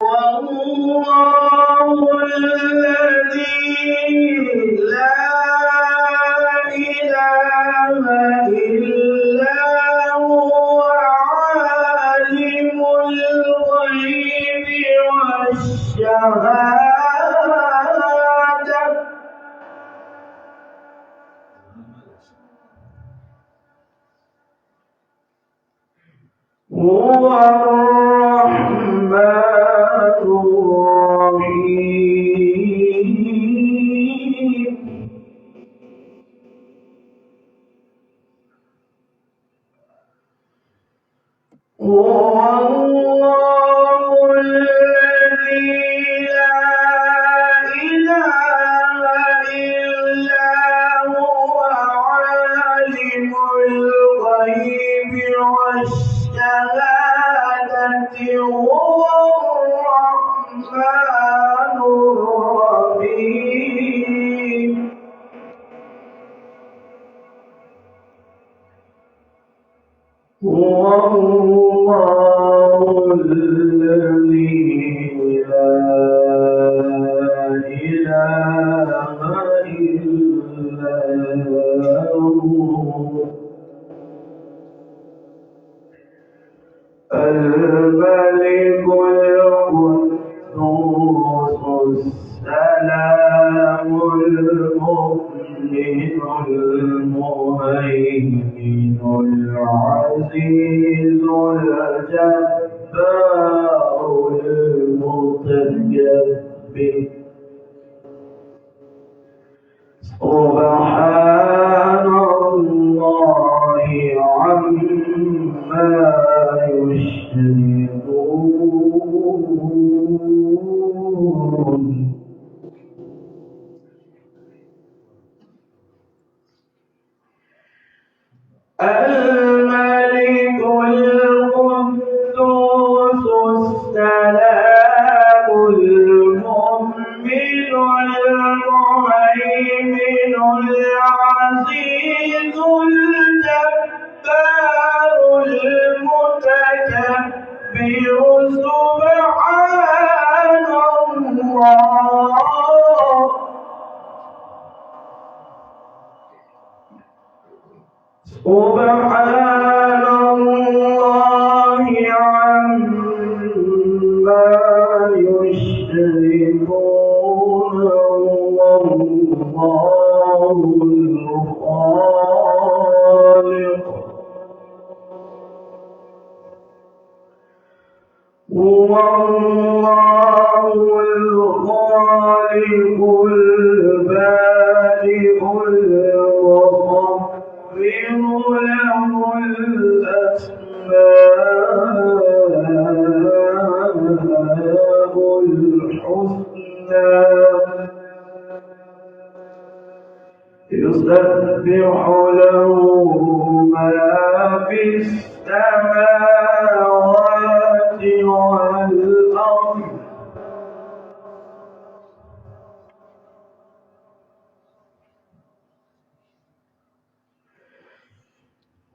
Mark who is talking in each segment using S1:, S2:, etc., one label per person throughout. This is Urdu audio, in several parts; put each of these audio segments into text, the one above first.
S1: والله الذي لا إله إلا هو عالم الغيب والشهادة هو الرحمن الرحيم هو الله الذي لا إله إلا هو عالم الغيب والشهادة هو الرحمن الرحيم هو الله الذي لا إله إلا هو الملك القدوس السلام المؤمن المهيمن العزيز الجبار المتكبر سبحان الله عما يشركون الملك القدوس السلام المؤمن المهيمن العزيز الجبار المتكبر سبحان الله سبحان الله عما يشركون والله الخالق هو الله الخالق البارئ المصور له الأسماء الحسنى يسبح له ما في السماوات والأرض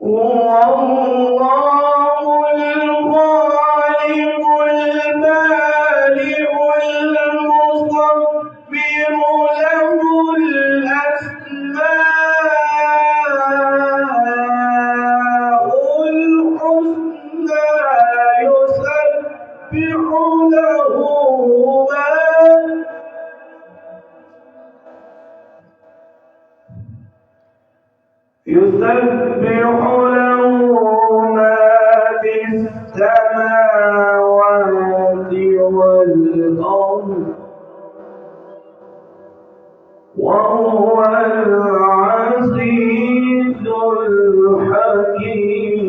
S1: هو الله الخالق البارئ المصور له الأسماء الحسنى يسبح له ما في السماوات والأرض وهو العزيز الحكيم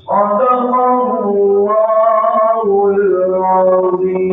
S1: صدق الله العظيم.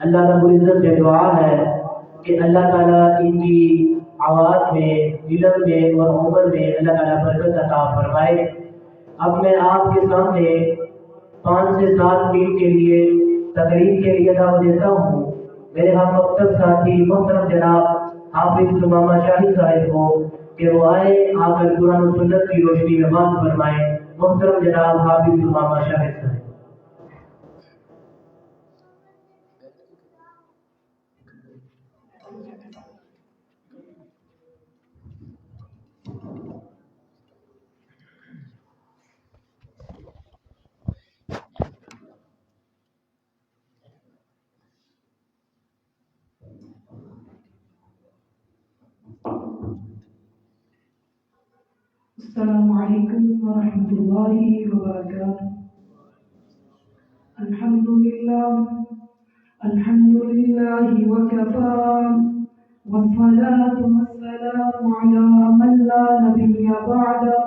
S2: اللہ رب العزت سے دعا ہے کہ اللہ تعالیٰ ان کی آواز میں، علم میں اور عمر میں اللہ تعالیٰ برکت عطا فرمائے۔ اب میں آپ کے سامنے 5 سے 7 منٹ کے لیے تقریر کے لیے دعوت دیتا ہوں میرے ہم مکتب ساتھی محترم جناب حافظ ثمامہ شاہد صاحب کو کہ وہ آئے آ کر قرآن و سنت کی روشنی میں بات فرمائیں۔ محترم جناب حافظ ثمامہ شاہد صاحب۔
S3: السلام علیکم ورحمۃ اللہ وبرکاتہ۔ الحمد للہ وکفى والصلاة والسلام على من لا نبی بعده۔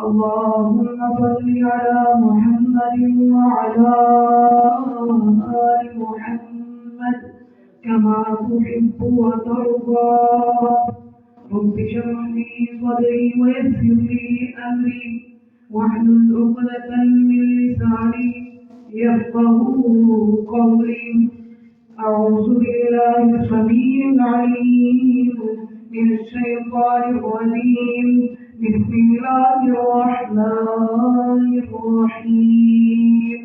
S3: اللهم صل على محمد وعلى آل محمد كما تحب وترضى۔ رب اشرح لي صدري ويسر لي أمري واحلل عقدة من لساني يفقهوا قولي۔ أعوذ بالله السميع العليم من الشيطان الرجيم، بسم الله الرحمن الرحيم۔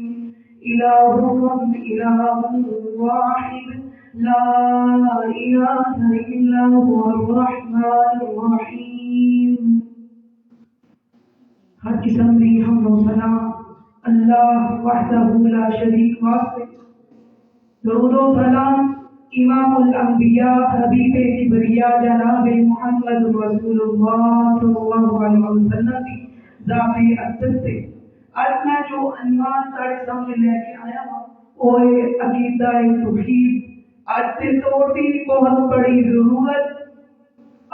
S3: إلهكم إله واحد لا إله إلا هو الرحمن الرحيم۔ ہر قسم کی حمد و ثنا اللہ وحدہ لا شریک واسطے، درود و سلام امام الانبیاء حبیب کبریا جناب محمد رسول اللہ صلی اللہ علیہ وسلم کی ذات اقدس سے آج میں جو عنوان سارے سامنے لے کے آیا ہوں وہ ہے عقیدہ توحید۔ آج سے دور کی بہت بڑی ضرورت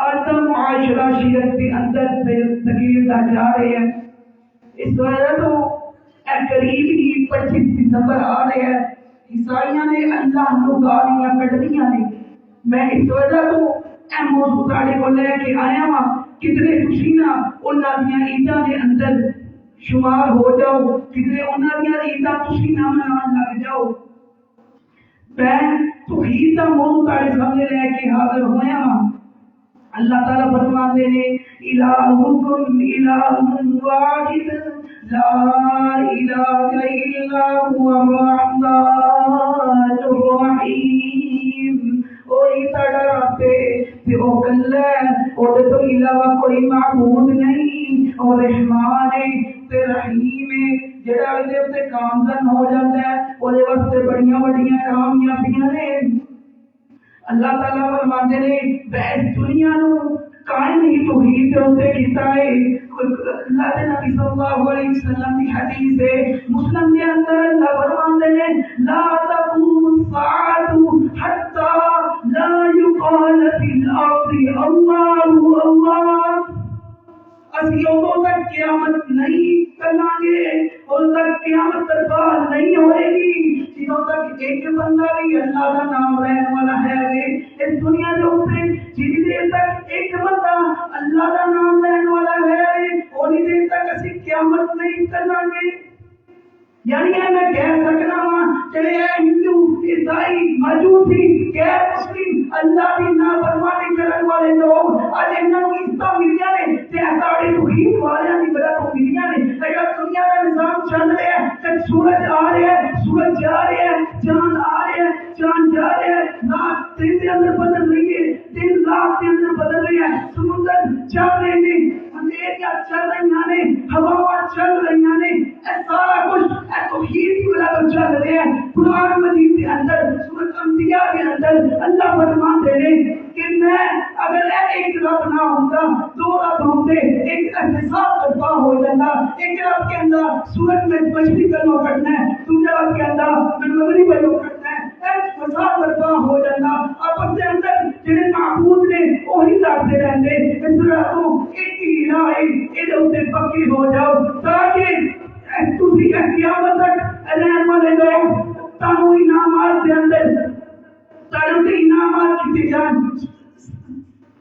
S3: آج کا معاشرہ شیعت کے اندر دھکیلتا جا رہے ہیں۔ اس وجہ تو قریب ہی 25 دسمبر آ رہے ہیں، عیسائیاں نے اللہ کو گالیاں کٹنیاں نے۔ میں اس وجہ تو اہم موضوع ساڑے کو لے کے آیا ہوں، کتنے خوشی نہ انہاں دیاں عیداں دے اندر شمار ہو جاؤ، کتنے انہاں دیاں عیداں خوشی نہ منان لگ جاؤ۔ میں توحید کا موضوع تارے سامنے لے کے حاضر ہویا ہوں۔ اللہ تعالیٰ فرماتے ہیں الہکم الہ واحد لا الہ الا هو الرحمن الرحیم۔ وہی ساڈا رب ہے تے او کلا ہے، او تو علاوہ کوئی معبود نہیں، اور رحمان ہے تے رحیم ہے۔ جڑا دے تے کامزن ہو جاتا ہے وہ دے واسطے بڑیاں بڑیاں کامیابیاں نے۔ اللہ تعالیٰ فرماتے ہیں بیس دنیا نو قائم ہی توحید سے کیتا ہے۔ اللہ کے نبی صلی اللہ علیہ وسلم کی حدیث ہے، مسلم کے اندر اللہ فرماتے ہیں لا تقوم الساعة حتى لا يقال في الارض اللہ اللہ۔ اسی ادوں تک قیامت نہیں کرنا گے، ادوں تک قیامت برپا نہیں ہوئے گی جدوں تک ایک بندہ بھی اللہ کا نام رہنے والا ہے۔ اس دنیا کے اوپر جتنی دیر تک ایک بندہ اللہ کا نام لینے والا ہے اتنی دیر تک اسی قیامت نہیں کرنا گے۔ یعنی میں کہہ سکنا ہوں چلے ہندو عیسائی مجوسی غیر مسلم اللہ کی نافرمانی کرنے والے لوگ اج انہاں نوں عزت ملیاں نے تے ساڈے توحید والیاں دی برکت ملیاں نے۔ اگر دنیا کا نظام چل رہا ہے کہ سورج آ رہا ہے سورج جا رہا ہے، چاند آ رہا ہے چاند جا رہا ہے، رات دن کے اندر بدل رہی ہے، دن رات کے اندر بدل رہی ہے، سمندر چل رہے ہیں، اندھیریاں چل رہی ہیں، ہواواں چل رہی ہیں، سارا کچھ توحید کی وجہ سے چل رہے ہیں۔ قرآن مجید کے اندر سورۃ انبیاء کے اندر اللہ فرماتے ہیں کہ میں اگر ایک رب نہ ہوتا دو رب ہوتے، ایک احتساب برپا ہو جاتا، ایک رب کے اندر سورج میں مشرق کلمہ پڑھنا ہے، دوسرے رب کے اندر مغرب کلمہ پڑھنا ہے، احتساب برپا ہو جاتا۔ آپس کے اندر جنہیں معبود نے وہی لڑتے رہتے، اس طرح تو ایک ہی الہ ہے، ادھر ادھر پکی ہو جاؤ تاکہ تسی قیامت تک رہنے والے لوگ تانوں انعامات کے اندر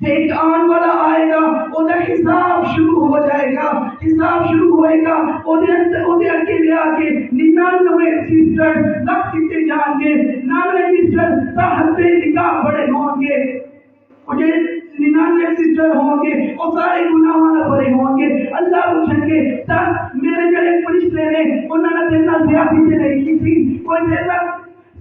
S3: ایک آن والا آئے گا، وہ حساب شروع ہو جائے گا، حساب شروع ہوئے گا، وہ اگے لے آ کے 99 سسٹر لکھ دیتے جان گے، 99 سسٹر تحت نکاح بڑے ہوں گے، اور 99 سسٹر ہوں گے، وہ سارے گناہ والا بڑے ہوں گے، اللہ پوچھیں گے تب میرے جڑے فرشتے نے انہوں نے دینا زیادتی سے نہیں کی تھی، کوئی دینا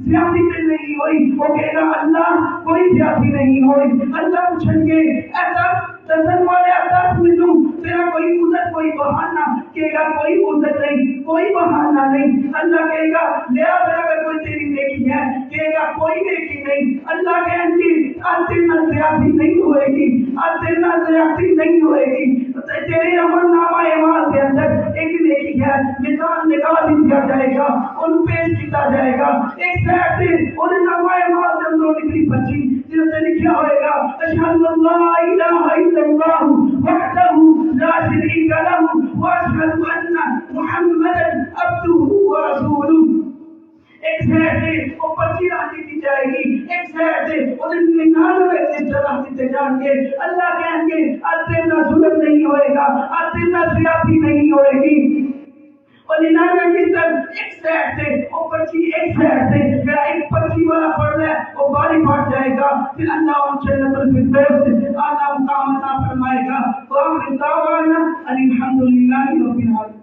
S3: زیادتی سے نہیں ہوئی، وہ کہے گا اللہ کوئی زیادتی نہیں ہوئی، اللہ پوچھیں گے ایسا دسن والے دس منوں تیرا کوئی عذر کوئی بہانہ، کہے گا کوئی عذر نہیں، کوئی بہانہ نہیں، اللہ کہے گا لیا اگر کوئی تیری نیکی ہے، کہے گا کوئی نیکی نہیں، اللہ کہیں گے آج تیرنا زیادتی نہیں ہوئے گی، آج تیرنا زیادتی نہیں ہوئے گی، تیرے عمل نامہ اعمال کے اندر ایک نیکی ہے، میدان نکال دیا جائے گا، ان پیش کیا جائے گا، ایک سائڈ سے ان نامہ اعمال کے اندر نکلی بچی جس سے لکھا ہوئے گا اشہد اللہ الہ الا اللہ وحدہ لا شریک لہ واشہد ان محمدا عبدہ ورسولہ، ایک سائڈ سے وہ پرچی رکھ دی جائے گی، ایک سائڈ سے انہیں 99 سسٹر رکھ دیتے جائیں گے، اللہ کہیں گے آج تیرنا ظلم نہیں ہوئے گا، آج تیرنا زیادتی نہیں ہوئے گی، اور 99 سسٹر ایک سائڈ سے وہ پرچی ایک سائڈ سے میرا ایک پرچی والا پڑھ رہا ہے وہ باری پھٹ جائے گا، پھر اللہ ان جنت الفردوس سے اعلیٰ مقام عطا فرمائے گا، وآخر دعوانا ان الحمدللہ رب العالمین۔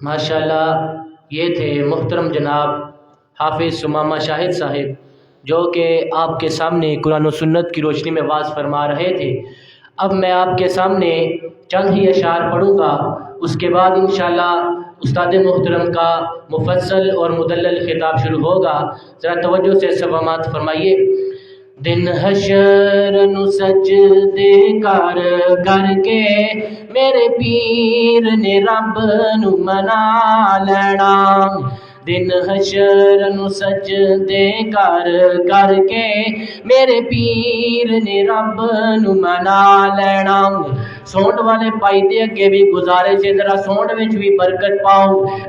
S2: ماشاءاللہ یہ تھے محترم جناب حافظ ثمامہ شاہد صاحب جو کہ آپ کے سامنے قرآن و سنت کی روشنی میں واعظ فرما رہے تھے۔ اب میں آپ کے سامنے چند ہی اشعار پڑھوں گا، اس کے بعد انشاءاللہ استاد محترم کا مفصل اور مدلل خطاب شروع ہوگا، ذرا توجہ سے سماعت فرمائیے۔ دن حشر نو سجدے کر کر کے میرے پیر نے رب نو منا لینا، دن حشر نو سجدے کر کر کے میرے پیر نے رب نو منا لینا۔ سونڈ والے پائی دے اگے بھی گزارش ہے ذرا سونڈ وچ بھی برکت پاؤ،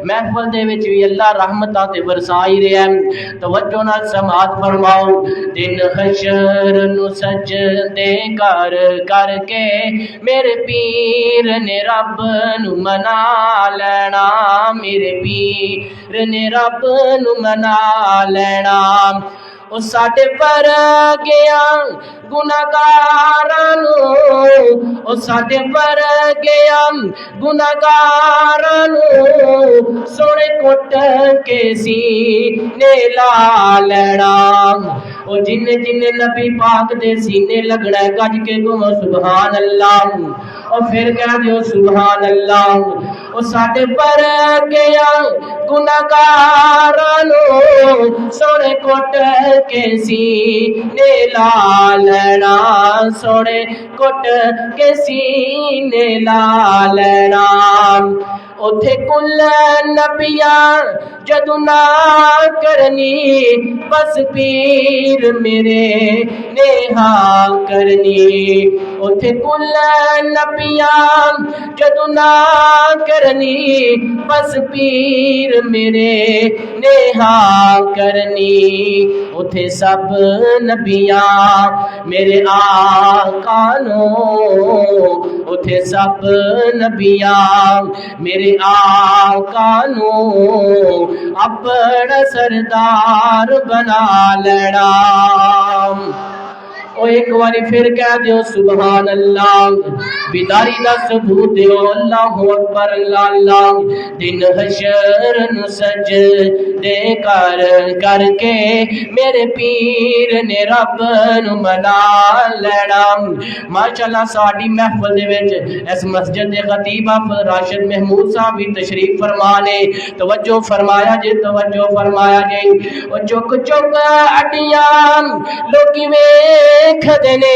S2: محفل دے وچ بھی اللہ رحمتاں تے برسائی رہا ہے، توجہ نال سماعت فرماؤ۔ دن حشر نو سجدے کر کر کے میرے پیر نے رب نو منا لینا، میرے پیر نے رب نو منا لینا۔ او ساڈے پر گیا گناہگاراں نوں، او ساڈے پر گیا گناہگاراں نوں سونے کٹ کے سینے لا لینا۔ او جن جن نبی پاک دے سینے لگنا ہے گج کے کہو سبحان اللہ، او پھر کہہ دیو سبحان اللہ۔ او ساڈے پر گیا گناہگاراں نوں سونے کٹ کے سینے لا لینا، سونے کٹ کے سینے لا لینا۔ اوتھے کل نبیاں جدوں نہ کرنی بس پیر میرے نیہا کرنی، اوتھے کل نبیاں جدوں نہ کرنی بس پیر میرے نیہا کرنی، اوتھے سب نبیاں میرے آقا نو، اوتھے سب نبیاں میرے آقا نو اپنا سردار بنا لینا۔ او ایک باری پھر کہہ دیو سبحان اللہ، بیداری دا ثبوت دیو اللہ اکبر اللہ اللہ۔ دن حشر نو سجدے کر کر کے میرے پیر نے رب نو منا لینا۔ ماشاءاللہ ساڈی محفل دے وچ اس مسجد دے خطیب حافظ راشد محمود صاحب بھی تشریف فرما نے، توجہ فرمایا جی، توجہ فرمایا جی۔ او چک چک اڈیاں لوکی ویکھ دے نے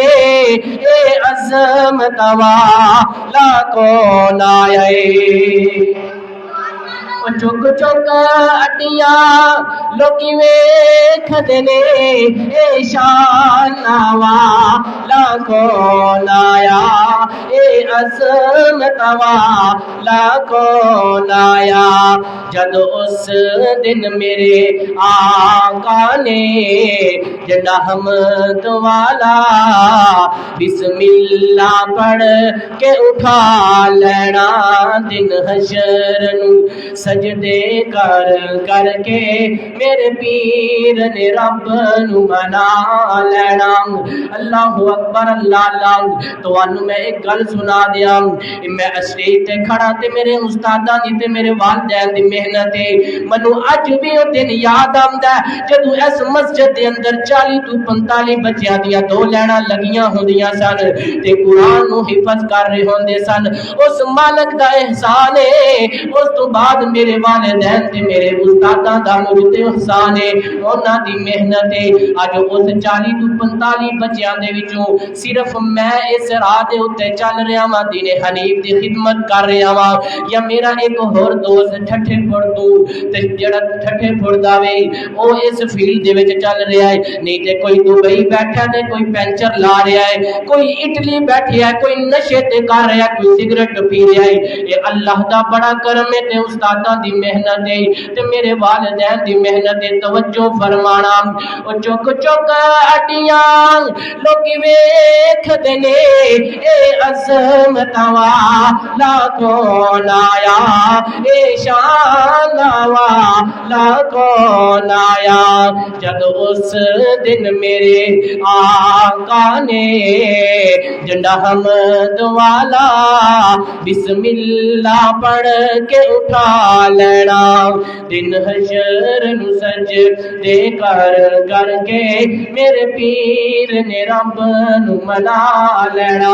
S2: اے عظمت والا کون آیا اے، چک چک اڈیاں لوکی ویکھ دے نے اے شان والا کون آیا، اے عظمت والا کون آیا۔ جد اس دن میرے آقا نے جڑا حمد والا بسم اللہ پڑھ کے اٹھا لینا، دن حشر نو سجدے کر کر کے میرے پیر نے رب نو منا لینا۔ اللہ اکبر اللہ اللہ۔ تو انو میں ایک گل سنا دیا، میں اسٹیج تے کھڑا تے میرے استاداں دی تے میرے والدین دی محنت ہے، منو اج بھی او دن یاد آندا ہے جدوں اس مسجد دے اندر 40 تو 45 بچیاں دیاں 2 لیناں لگیاں ہوندیاں سن تے قرآن نو حفظ کر رہے ہوندے سن۔ اس مالک دا احسان ہے، اس تو بعد میرے والدین تے میرے استاداں دا مجھ تے احسان ہے، انہاں دی محنت ہے۔ اج اس 40 تو 45 بچیاں دے وچوں صرف میں اس راہ دے اوتے چل رہا ہاں، دین حنیف دی خدمت کر رہا ہاں، یا میرا ایک ہور دوست ٹھٹھے پھڑ تو تے جڑا ٹھٹھے پھڑ دا وے او اس فیلڈ دے وچ چل رہا ہے، نہیں تے کوئی دبئی بیٹھا تے کوئی پینچر لا رہا ہے، کوئی اٹلی بیٹھا ہے، کوئی نشے تے کر رہا ہے، کوئی سگریٹ پی رہا ہے۔ اے اللہ دا بڑا کرم ہے تے استاداں دی محنت ہے تے میرے والدین دی محنت ہے۔ توجہ فرمانا، او چک چک اڈیاں لوکی ویکھ دے نے اے عظمت والا کون آیا، اے شان والا کون آیا۔ جد اس دن میرے آقا نے جھنڈا حمد والا بسم اللہ پڑھ کے اٹھا لینا، دن حشر نو سجدے کر کر کے میرے پیر نے رب نو منا لینا۔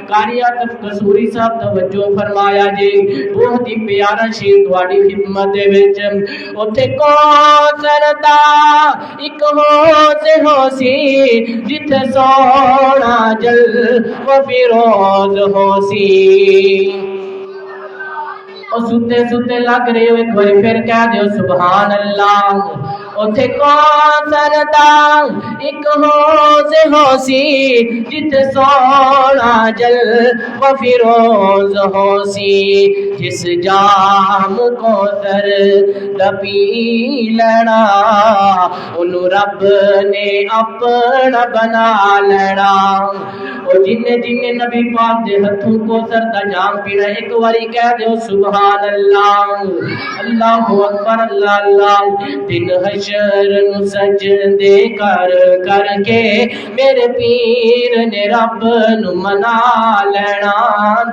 S2: قاری عاطف قصوری صاحب توجہ فرمایا جی، بہت ہی پیارا شعر تواڈی خدمت دے وچ۔ اوتھے کوثر دا اک حوض ہو سی جتھے سونا جلوہ فیروز ہو سی، او ستے ستے لگ رہے ہو، ایک بار پھر کہہ دیو سبحان اللہ۔ اوتھے کوثر دا اک حوض ہو سی جتھے سونا جلوہ فیروز ہو سی، جس جام کوثر دا پی لینا انہوں رب نے اپنا بنا لینا۔ اور جنہیں جنہیں نبی پاک دے ہتھوں کوثر دا جام پینا، ایک باری کہہ دیو سبحان اللہ، اللہ اکبر اللہ اللہ۔ دن حشر نو سجدے کر کر کے میرے پیر نے رب نو منا لینا،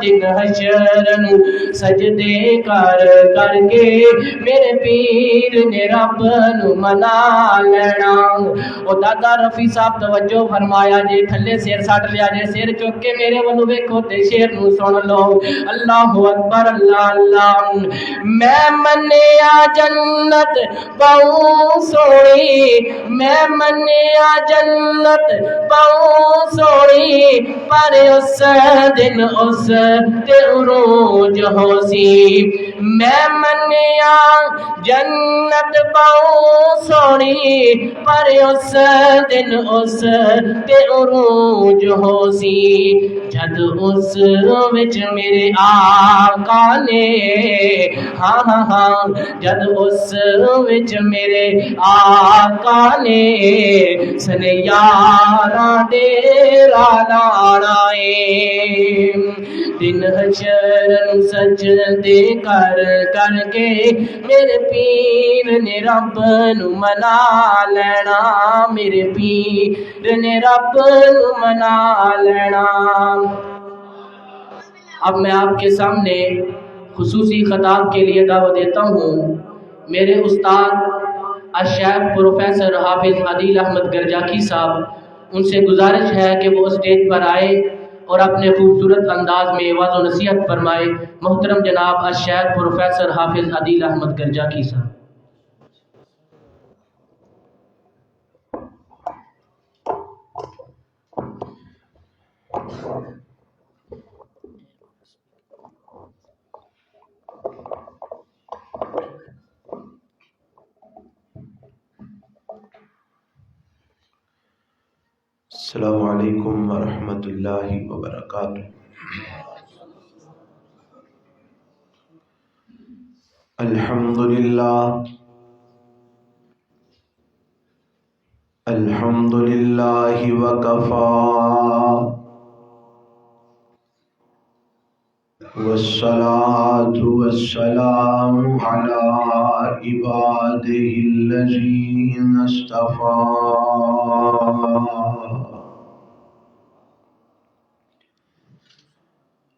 S2: دن حشر نو سجدے کر کر کے میرے پیر نے رب نو منا لینا۔ او دادا رفیع صاحب توجہ فرمایا جی، تھلے سیر ساٹ لیا جی، سیر چک کے میرے ونو ویکھو تے شیر نو سن لو، اللہ اکبر اللہ اللہ۔ میں منیا جنت بہو سونی، میں منیا جنت بہو سونی، پر اس دن اس تے عروج ہو سی۔ میں منیا جنت بہو سونی، پر اس دن اس تے عروج ہو سی، جد اس وچ میرے آقا نے، ہاں ہاں ہاں، جد اس وچ میرے آقا نے سنیارا ڈیرا لانا ہے، دن حشر سجدے کر کر کے میرے پیر نے رب نو منا لینا، میرے پیر نے رب نو منا لینا۔ اب میں آپ کے سامنے خصوصی خطاب کے لیے دعوت دیتا ہوں میرے استاد الشیخ پروفیسر حافظ عادل احمد گرجاکی صاحب، ان سے گزارش ہے کہ وہ اسٹیج پر آئے اور اپنے خوبصورت انداز میں وعظ و نصیحت فرمائے۔ محترم جناب الشیخ پروفیسر حافظ عادل احمد گرجاکی صاحب۔
S1: السلام علیکم ورحمۃ اللہ وبرکاتہ۔ الحمد للہ الحمد للہ وکفا والصلاة والسلام علی عبادہ الذین اصطفیٰ۔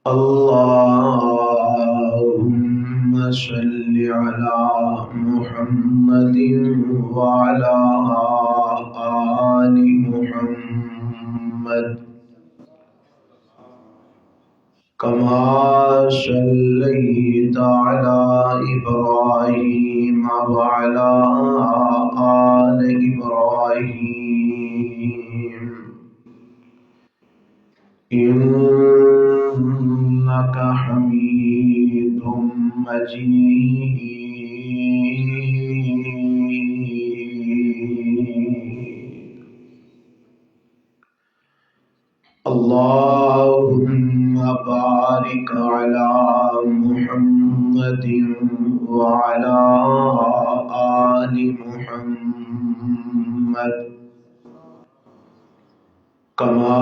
S1: اللہم صل علی محمد وعلی آل محمد کما صلیت علی ابراہیم وعلی آل ابراہیم انک حمید مجید۔ اللہم بارک علی محمد وعلی آل محمد کما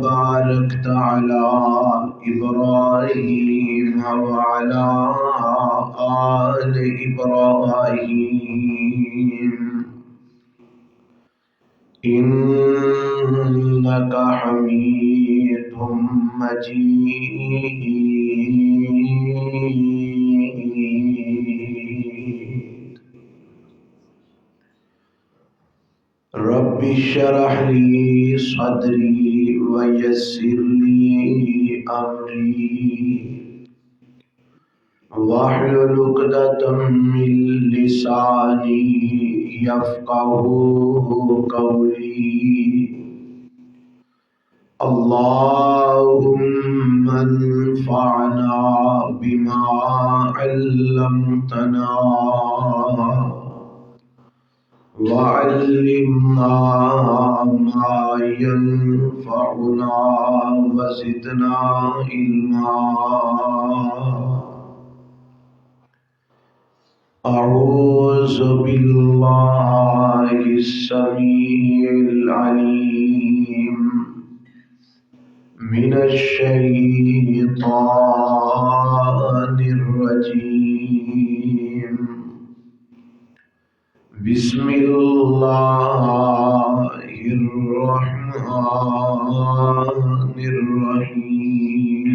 S1: بارکت علی ابراہیم وعلی آل ابراہیم انک حمید مجید۔ رب اشرح لی صدری ویسر لی امری واحلل عقدۃ من لسانی یفقہوا قولی۔ اللہم انفعنا بما علمتنا وعلمنا ما ينفعنا وزدنا علما۔ اعوذ باللہ السمیع العلیم من الشیطان الرجیم۔ بسم اللہ الرحمن الرحیم۔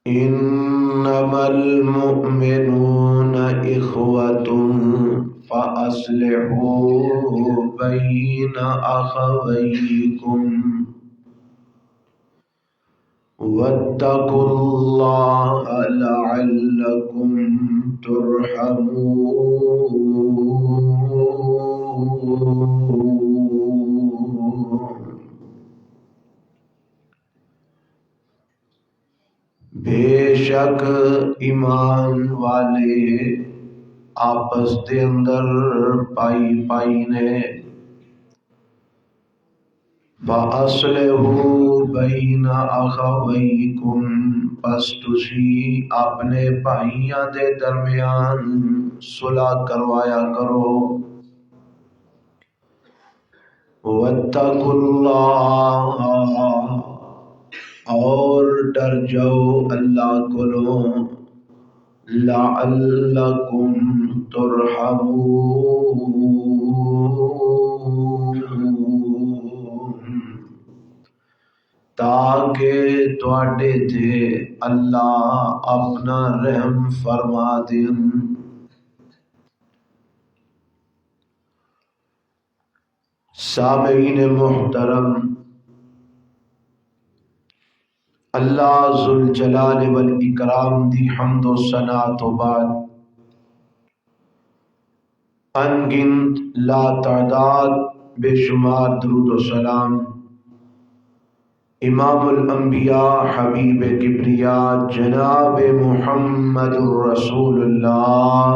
S1: انما المؤمنون اخوة فاصلحوا بین اخویکم واتقوا اللہ لعلکم ترحمون۔ بے شک ایمان والے آپس دے اندر پائی نے وَأَصْلِحُوا بَيْنَ أَخَوَيْكُمْ، پس تسی اپنے بھائیاں دے درمیان صلح کروایا کرو۔ وَاتَّقُوا اللَّهَ، اور ڈر جاؤ اللہ کو، لَعَلَّكُمْ تُرْحَمُونَ، تاکہ تواڈے تے اللہ اپنا رحم فرما دین۔ سامعین محترم، اللہ ذوالجلال والاکرام دی حمد و ثنا تو بعد انگنت لا تعداد بے شمار درود و سلام امام الانبیاء حبیب کبریا جناب محمد رسول اللہ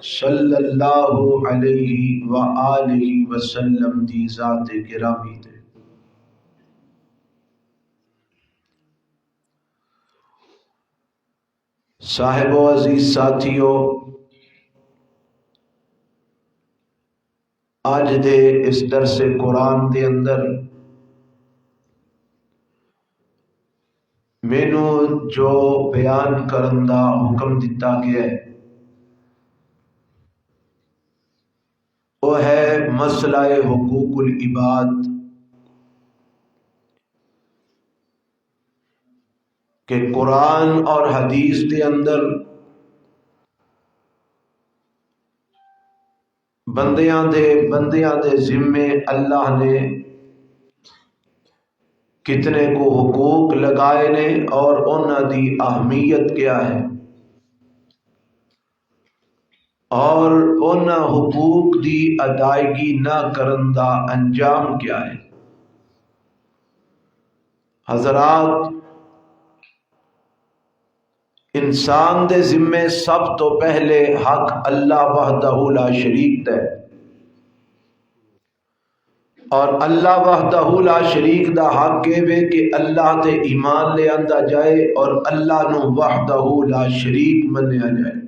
S1: صلی اللہ علیہ وآلہ وسلم دی ذات گرامی دے۔ صاحب و عزیز ساتھیو، آج دے اس درس قرآن دے اندر مینو جو بیان کرن دا حکم دیتا گیا ہے وہ ہے مسئلہ حقوق العباد، کہ قرآن اور حدیث دے اندر بندیاں دے ذمے اللہ نے کتنے کو حقوق لگائے نے اور انہاں دی اہمیت کیا ہے، اور انہاں حقوق دی ادائیگی نہ کرن دا انجام کیا ہے۔ حضرات، انسان دے ذمے سب تو پہلے حق اللہ وحدہ لا شریک ہے، اور اللہ وحدہ لا شریک دا حق ہے کہ اللہ تے ایمان لے آندا جائے اور اللہ نو وحدہ لا شریک منیا جائے۔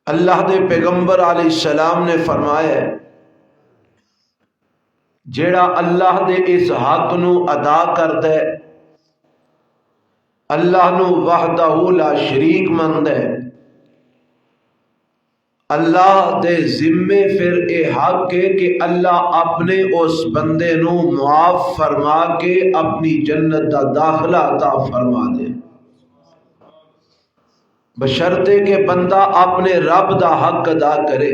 S1: اللہ دے پیغمبر علیہ السلام نے فرمایا جیڑا اللہ دے اس حق نو ادا کردا ہے، اللہ نو وحدہ لا شریک مند ہے، اللہ دے ذمے پھر اے حق ہے کہ اللہ اپنے اس بندے نو معاف فرما کے اپنی جنت دا داخلہ عطا فرما دے، بشرطے کہ بندہ اپنے رب دا حق ادا کرے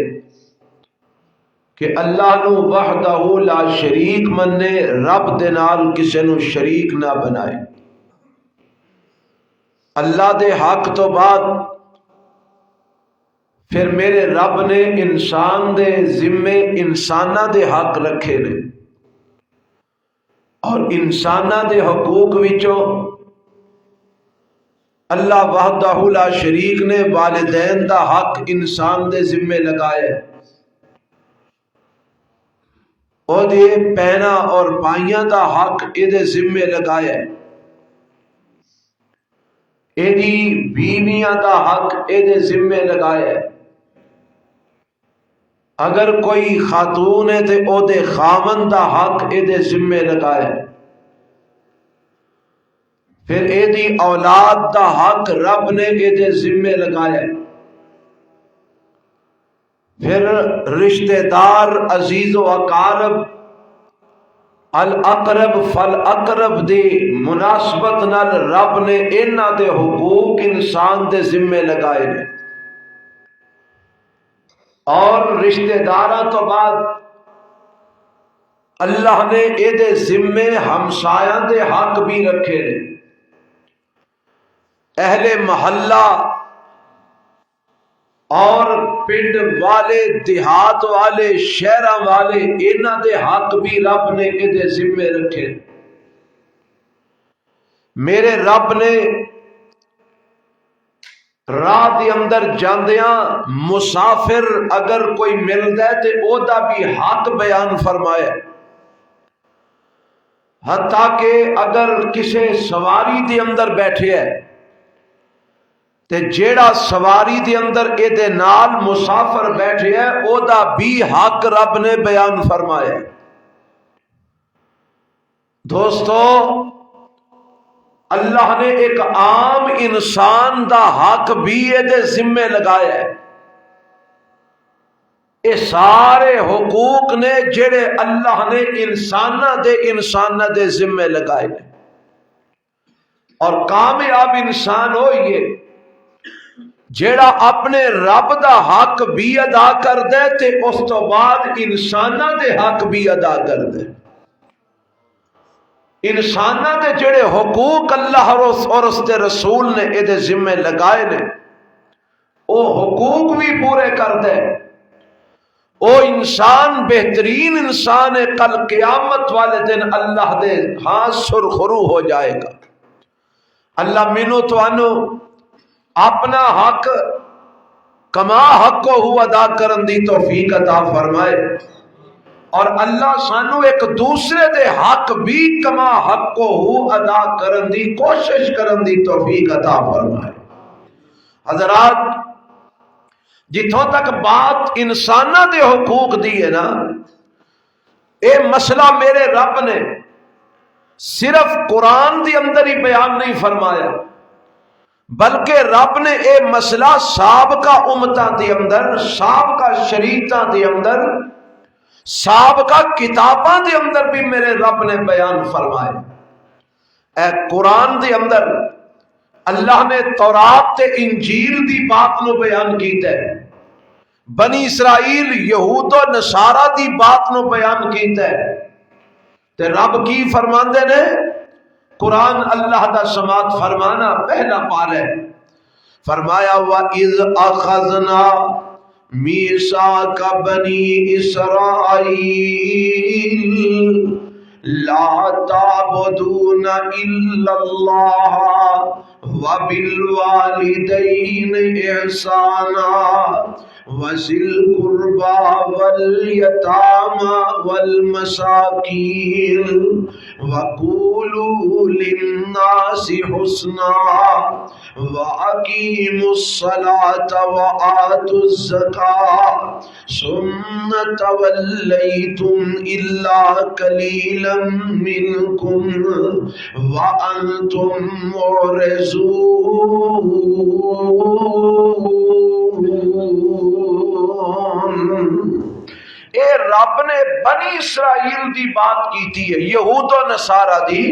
S1: کہ اللہ نو وحدہ لا شریک منے، رب دے نال کسے نو شریک نہ بنائے۔ اللہ دے حق تو بعد پھر میرے رب نے انسان دے ذمے انسانہ دے حق رکھے نے، اور انسانہ دے حقوق وچوں اللہ وحدہ لا شریک نے والدین دا حق انسان دے ذمے لگایا ہے، اور دے پہنا اور بھائیاں دا حق اے دے ذمے لگایا ہے، اے دی بیویاں دا حق اے دے ذمے لگایا ہے، اگر کوئی خاتون ہے تے او دے خاوند دا حق اے دے ذمے لگایا ہے، پھر اے دی اولاد دا حق رب نے اے دے ذمے لگایا ہے، پھر رشتہ دار عزیز و اقارب الاقرب فالاقرب دی مناسبت نال رب نے انہاں دے حقوق انسان دے ذمے لگائے نے، اور رشتہ داراں تو بعد اللہ نے اے دے ذمے ہمسایاں دے حق بھی رکھے نے، اہل محلہ اور پنڈ والے، دیہات والے، شہراں والے، انہاں دے حق بھی رب نے اے دے ذمے رکھے۔ میرے رب نے راہ دے اندر جاندیاں مسافر اگر کوئی ملدا ہے تے او دا بھی حق بیان فرمایا، حتیٰ کہ اگر کسے سواری دے اندر بیٹھے ہے تے جیڑا سواری دے اندر اے دے نال مسافر بیٹھے ہے او دا بھی حق رب نے بیان فرمایا۔ دوستو اللہ نے ایک عام انسان دا حق بھی اے دے ذمے لگایا ہے۔ اے سارے حقوق نے جڑے اللہ نے انسانہ دے ذمے لگائے ہیں، اور کامیاب انسان ہوئیے جیڑا اپنے رب دا حق بھی ادا کر دے تے اس تو بعد انسانہ دے حق بھی ادا کر دے۔ انسانہ دے جڑے حقوق اللہ اور اس دے رسول نے اے دے ذمے لگائے نے او حقوق بھی پورے کر دے، او انسان بہترین انسان ہے، کل قیامت والے دن اللہ دے ہاں سرخرو ہو جائے گا۔ اللہ منو توانو اپنا حق کما حق کو ادا کرن دی توفیق عطا فرمائے، اور اللہ سانو ایک دوسرے دے حق بھی کما حق کو ادا کرن دی کوشش کرن دی توفیق عطا فرمائے۔ حضرات جتوں تک بات انسانہ دے حقوق دی ہے نا، اے مسئلہ میرے رب نے صرف قرآن دی اندر ہی بیان نہیں فرمایا، بلکہ رب نے اے مسئلہ سابقہ امتاں دے اندر، سابقہ شریعتاں دے اندر، سابقہ کتاباں دے اندر بھی میرے رب نے بیان فرمایا۔ اے قرآن دے اندر اللہ نے تورات تے انجیل دی بات نو بیان کیتا ہے، بنی اسرائیل یہود و نصارہ دی بات نو بیان کیتا ہے، تے رب کی فرماندے نے؟ قرآن اللہ دا سماعت فرمانا پہلا پارہ ہے، فرمایا وَإِذْ أَخَذْنَا مِيثَاقَ بَنِي إِسْرَائِيلَ لَا تَعْبُدُونَ إِلَّا اللَّهَ وَبِالْوَالِدَيْنِ إِحْسَانًا وَذِي الْقُرْبَى وَالْيَتَامَى وَالْمَسَاكِينِ وَقُولُوا لِلنَّاسِ حُسْنًا وَأَقِيمُوا الصَّلَاةَ وَآتُوا الزَّكَاةَ ثُمَّ تَوَلَّيْتُمْ إِلَّا قَلِيلًا مِّنكُمْ وَأَنْتُمْ مُعْرِضُونَ۔ اے رب نے بنی اسرائیل دی بات کیتی ہے، یہود و نصارہ دی،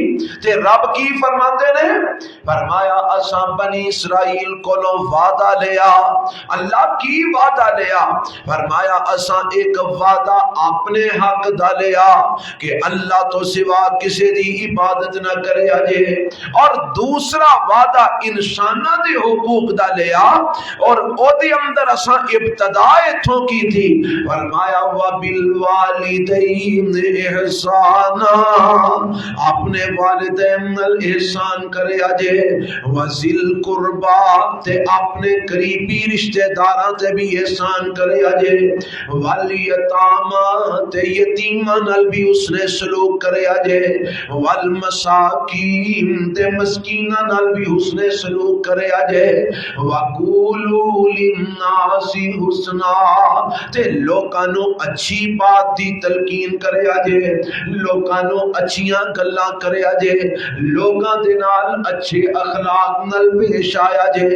S1: تے رب کی فرماتے نے؟ فرمایا اساں بنی اسرائیل کولوں وعدہ لیا۔ اللہ کی وعدہ لیا؟ فرمایا اساں ایک وعدہ اپنے حق دا لیا کہ اللہ تو سوا کسی دی عبادت نہ کرے اجے، اور دوسرا وعدہ انسانہ دے حقوق دا لیا، اور او دے اندر اساں ابتدا ایتھوں کی تھی، فرمایا وَبِالْوَالِدَيْنِ إِحْسَانًا، اپنے والدین نال احسان کرے اجے، وَذِي الْقُرْبَى تے اپنے قریبی رشتہ داراں تے بھی احسان کرے اجے، وَالْيَتَامَى تے یتیماں نال بھی اس نے سلوک کرے اجے، وَالْمَسَاكِينَ تے مسکیناں نال بھی اس نے سلوک کرے اجے، وَقُولُوا لِلنَّاسِ حُسْنًا تے لوکاں نو اچھی بات دی تلقین کرے اجے، لوکاں نو اچھیاں گلاں کرے اجے، لوکاں دے نال اچھے اخلاق نال پیش آیا جے،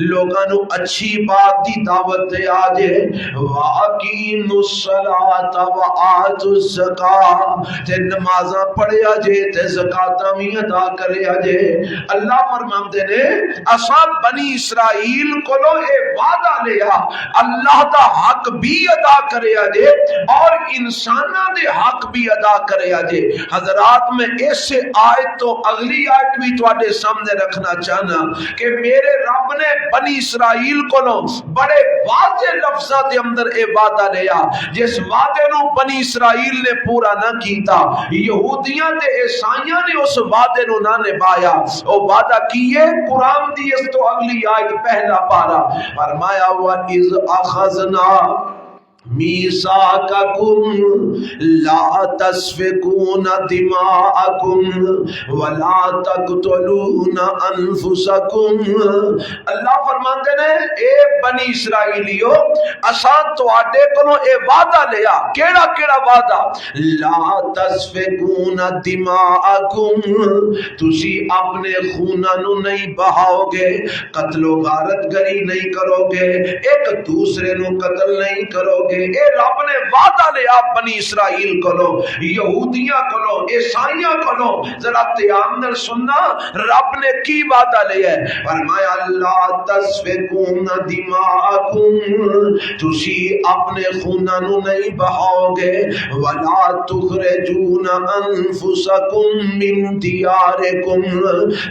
S1: لوکاں نو اچھی بات دی دعوت دے آجے، وَأَقِیمُوا الصَّلَاةَ وَآتُوا الزَّکَاةَ تے نمازاں پڑھے اجے تے زکاتاں بھی ادا کرے اجے۔ اللہ فرماندے نے اساں بنی اسرائیل کولوں اے وعدہ لیا، اللہ دا حق بھی ادا کرے اجے، اور انسانہ دے حق بھی ادا کرے آجے۔ حضرات میں ایسے آیت تو اگلی آیت بھی تواڈے سامنے رکھنا چاہنا کہ میرے رب نے بنی اسرائیل کو بڑے واضح لفظاں دے اندر اے وعدہ لیا، جس وعدے نو بنی اسرائیل نے پورا نہ کیتا، یہودیاں تے عیسائیاں نے اس وعدے نو نہ نبھایا۔ او وعدہ کیے قرآن دی اس تو اگلی آیت پہلا پارا فرمایا وَإِذْ أَخَذْنَا مِيثَاقَكُمْ لَا تَسْفِكُونَ دِمَاءَكُمْ وَلَا تَقْتُلُونَ أَنفُسَكُمْ۔ اللہ فرماتے ہیں اے بنی اسرائیلیو اساں تواڈے کولوں اے وعدہ لیا، کیڑا کیڑا وعدہ؟ لا تسفکون دماءکم، تسی اپنے خوناں نو نہیں بہاؤ گے، قتل و غارت گری نہیں کرو گے، ایک دوسرے نو قتل نہیں کرو گے۔ اے رب نے وعدہ لیا بنی اسرائیل کولو، یہودیاں کولو، عیسائیاں کولو۔ ذرا دھیان نال سننا رب نے کی وعدہ لیا ہے، فرمایا لا تسفکون دماءکم، تسی اپنے خوناں نو نہیں بہاؤ گے، ولا تخرجون انفسکم من دیارکم،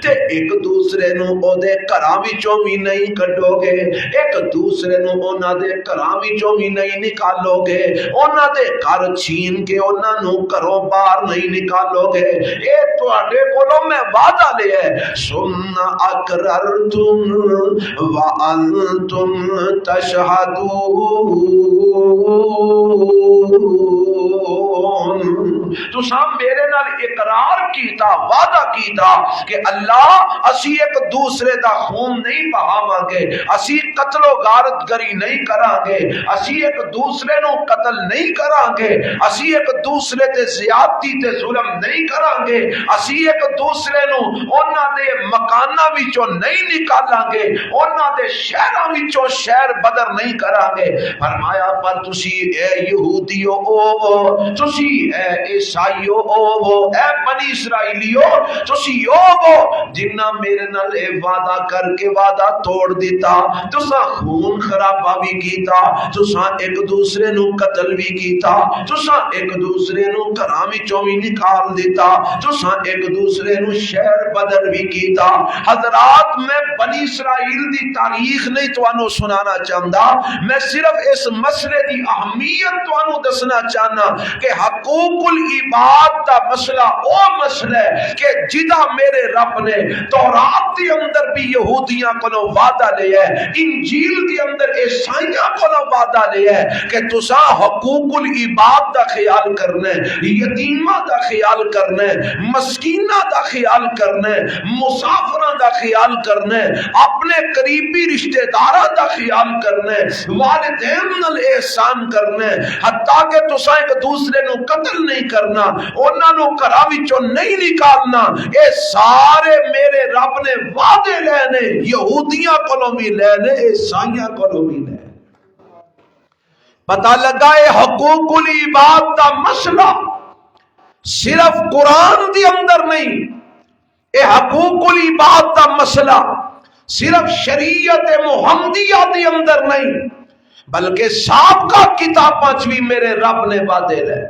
S1: تے ایک دوسرے نو او دے گھراں وچوں بھی نہیں کڈو گے، ایک دوسرے نو انہاں دے گھراں وچوں بھی نہیں نکالو گے، انہاں دے گھر چھین کے انہاں نو گھروں باہر نہیں نکالو گے۔ اے تواڈے کولوں میں وعدہ لیا ہے۔ ثم اقررتم وانتم تشہدون، تساں میرے نال اقرار کیتا، وعدہ کیتا کہ اللہ اسی ایک دوسرے دا خون نہیں بہاواں گے، اسی قتل و غارت گری نہیں کراں گے، اسی ایک دوسرے نو قتل نہیں کراں گے، اسی ایک دوسرے تے زیادتی تے ظلم نہیں کراں گے، اسی ایک دوسرے نو انہاں دے مکاناں وچوں نہیں نکالاں گے، انہاں دے شہراں وچوں شہر بدر نہیں کراں گے۔ فرمایا پر تسی اے یہودیو او، تسی اے عیسائیو او، اے بنی اسرائیلیو تسی او جنہ میرے نال اے وعدہ کر کے وعدہ توڑ دیتا، تساں خون خرابہ بھی کیتا، تساں ایک دوسرے نو قتل بھی کیتا، تساں ایک دوسرے نو گھراں وچوں بھی نکال دیتا، تساں ایک دوسرے نو شہر بدر بھی کیتا۔ حضرات میں بنی اسرائیل دی تاریخ نہیں توانو سنانا چاہتا، میں صرف اس مسئلے دی اہمیت توانو دسنا چاہنا کہ حقوق العباد دا مسئلہ او مسئلہ ہے کہ جدا میرے رب نے تورات دی اندر بھی یہودیاں کو وعدہ لیا ہے، انجیل دی اندر عیسائیاں کو وعدہ لیا ہے کہ تساں حقوق العباد دا خیال کرنا ہے، یتیمہ دا خیال کرنا ہے، مسکینہ دا خیال کرنا ہے، مسافرہ دا خیال کرنا ہے، اپنے قریبی رشتہ داراں دا خیال کرنا ہے، والدین نال احسان کرنا ہے، حتیٰ کہ تساں ایک دوسرے نو قتل نہیں کرنا، انہاں نو گھراں وچوں نہیں نکالنا۔ اے سارے میرے رب نے وعدے لینے، یہودیاں کولوں بھی لینے، عیسائیاں کولوں بھی لینے۔ پتہ لگا ہے حقوق العباد دا مسئلہ صرف قرآن دی اندر نہیں، اے حقوق العباد دا مسئلہ صرف شریعت محمدیہ دی اندر نہیں، بلکہ سابقہ کتاباں چ بھی میرے رب نے وعدے لے،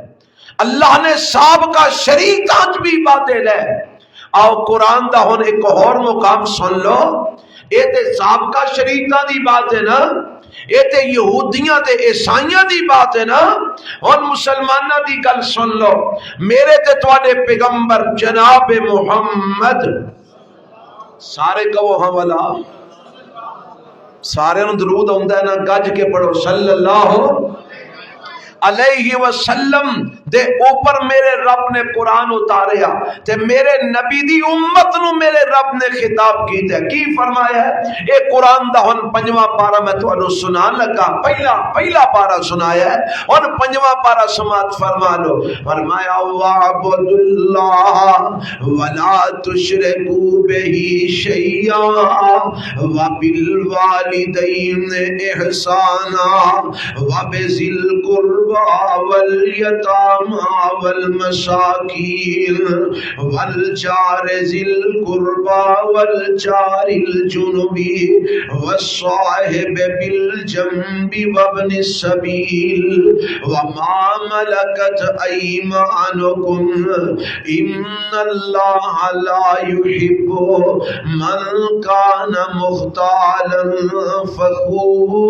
S1: اللہ نے سابقہ شریعتاں چ بھی وعدے لے۔ آؤ قرآن دا ہن ایک اور مقام سن لو، اے تے سابقہ شریعتاں دی بات ہے نا، اے تے یہودیاں تے عیسائیاں دی بات ہے نا، ہن مسلماناں دی گل سن لو۔ میرے تے تواڈے پیغمبر جناب محمد، سارے کہو ہاں والا، سارے نو درود آندا ہے نا، گج کے پڑھو صلی اللہ علیہ وسلم دے اوپر میرے رب نے قرآن اتاریا تے میرے نبی دی امت نو میرے رب نے خطاب کیتا ہے۔ کی فرمایا ہے؟ اے قرآن دا ہن پنجواں پارا میں تانوں سنان لگا، پہلا پارا سنایا ہے، ہن پنجواں پارا سماعت فرما لو۔ فرمایا وَاعْبُدُ اللَّهَ وَلَا تُشْرِكُوا بِهِ شَيْئًا وَبِالْوَالِدَيْنِ إِحْسَانًا وَبِذِي الْقُرْبَى وَالْيَتَامَى واليتامى والمساكين والجار ذي القربى والجار الجنب والصاحب بالجنب وابن السبيل وما ملكت أيمانكم إن الله لا يحب من كان مختالا فخورا۔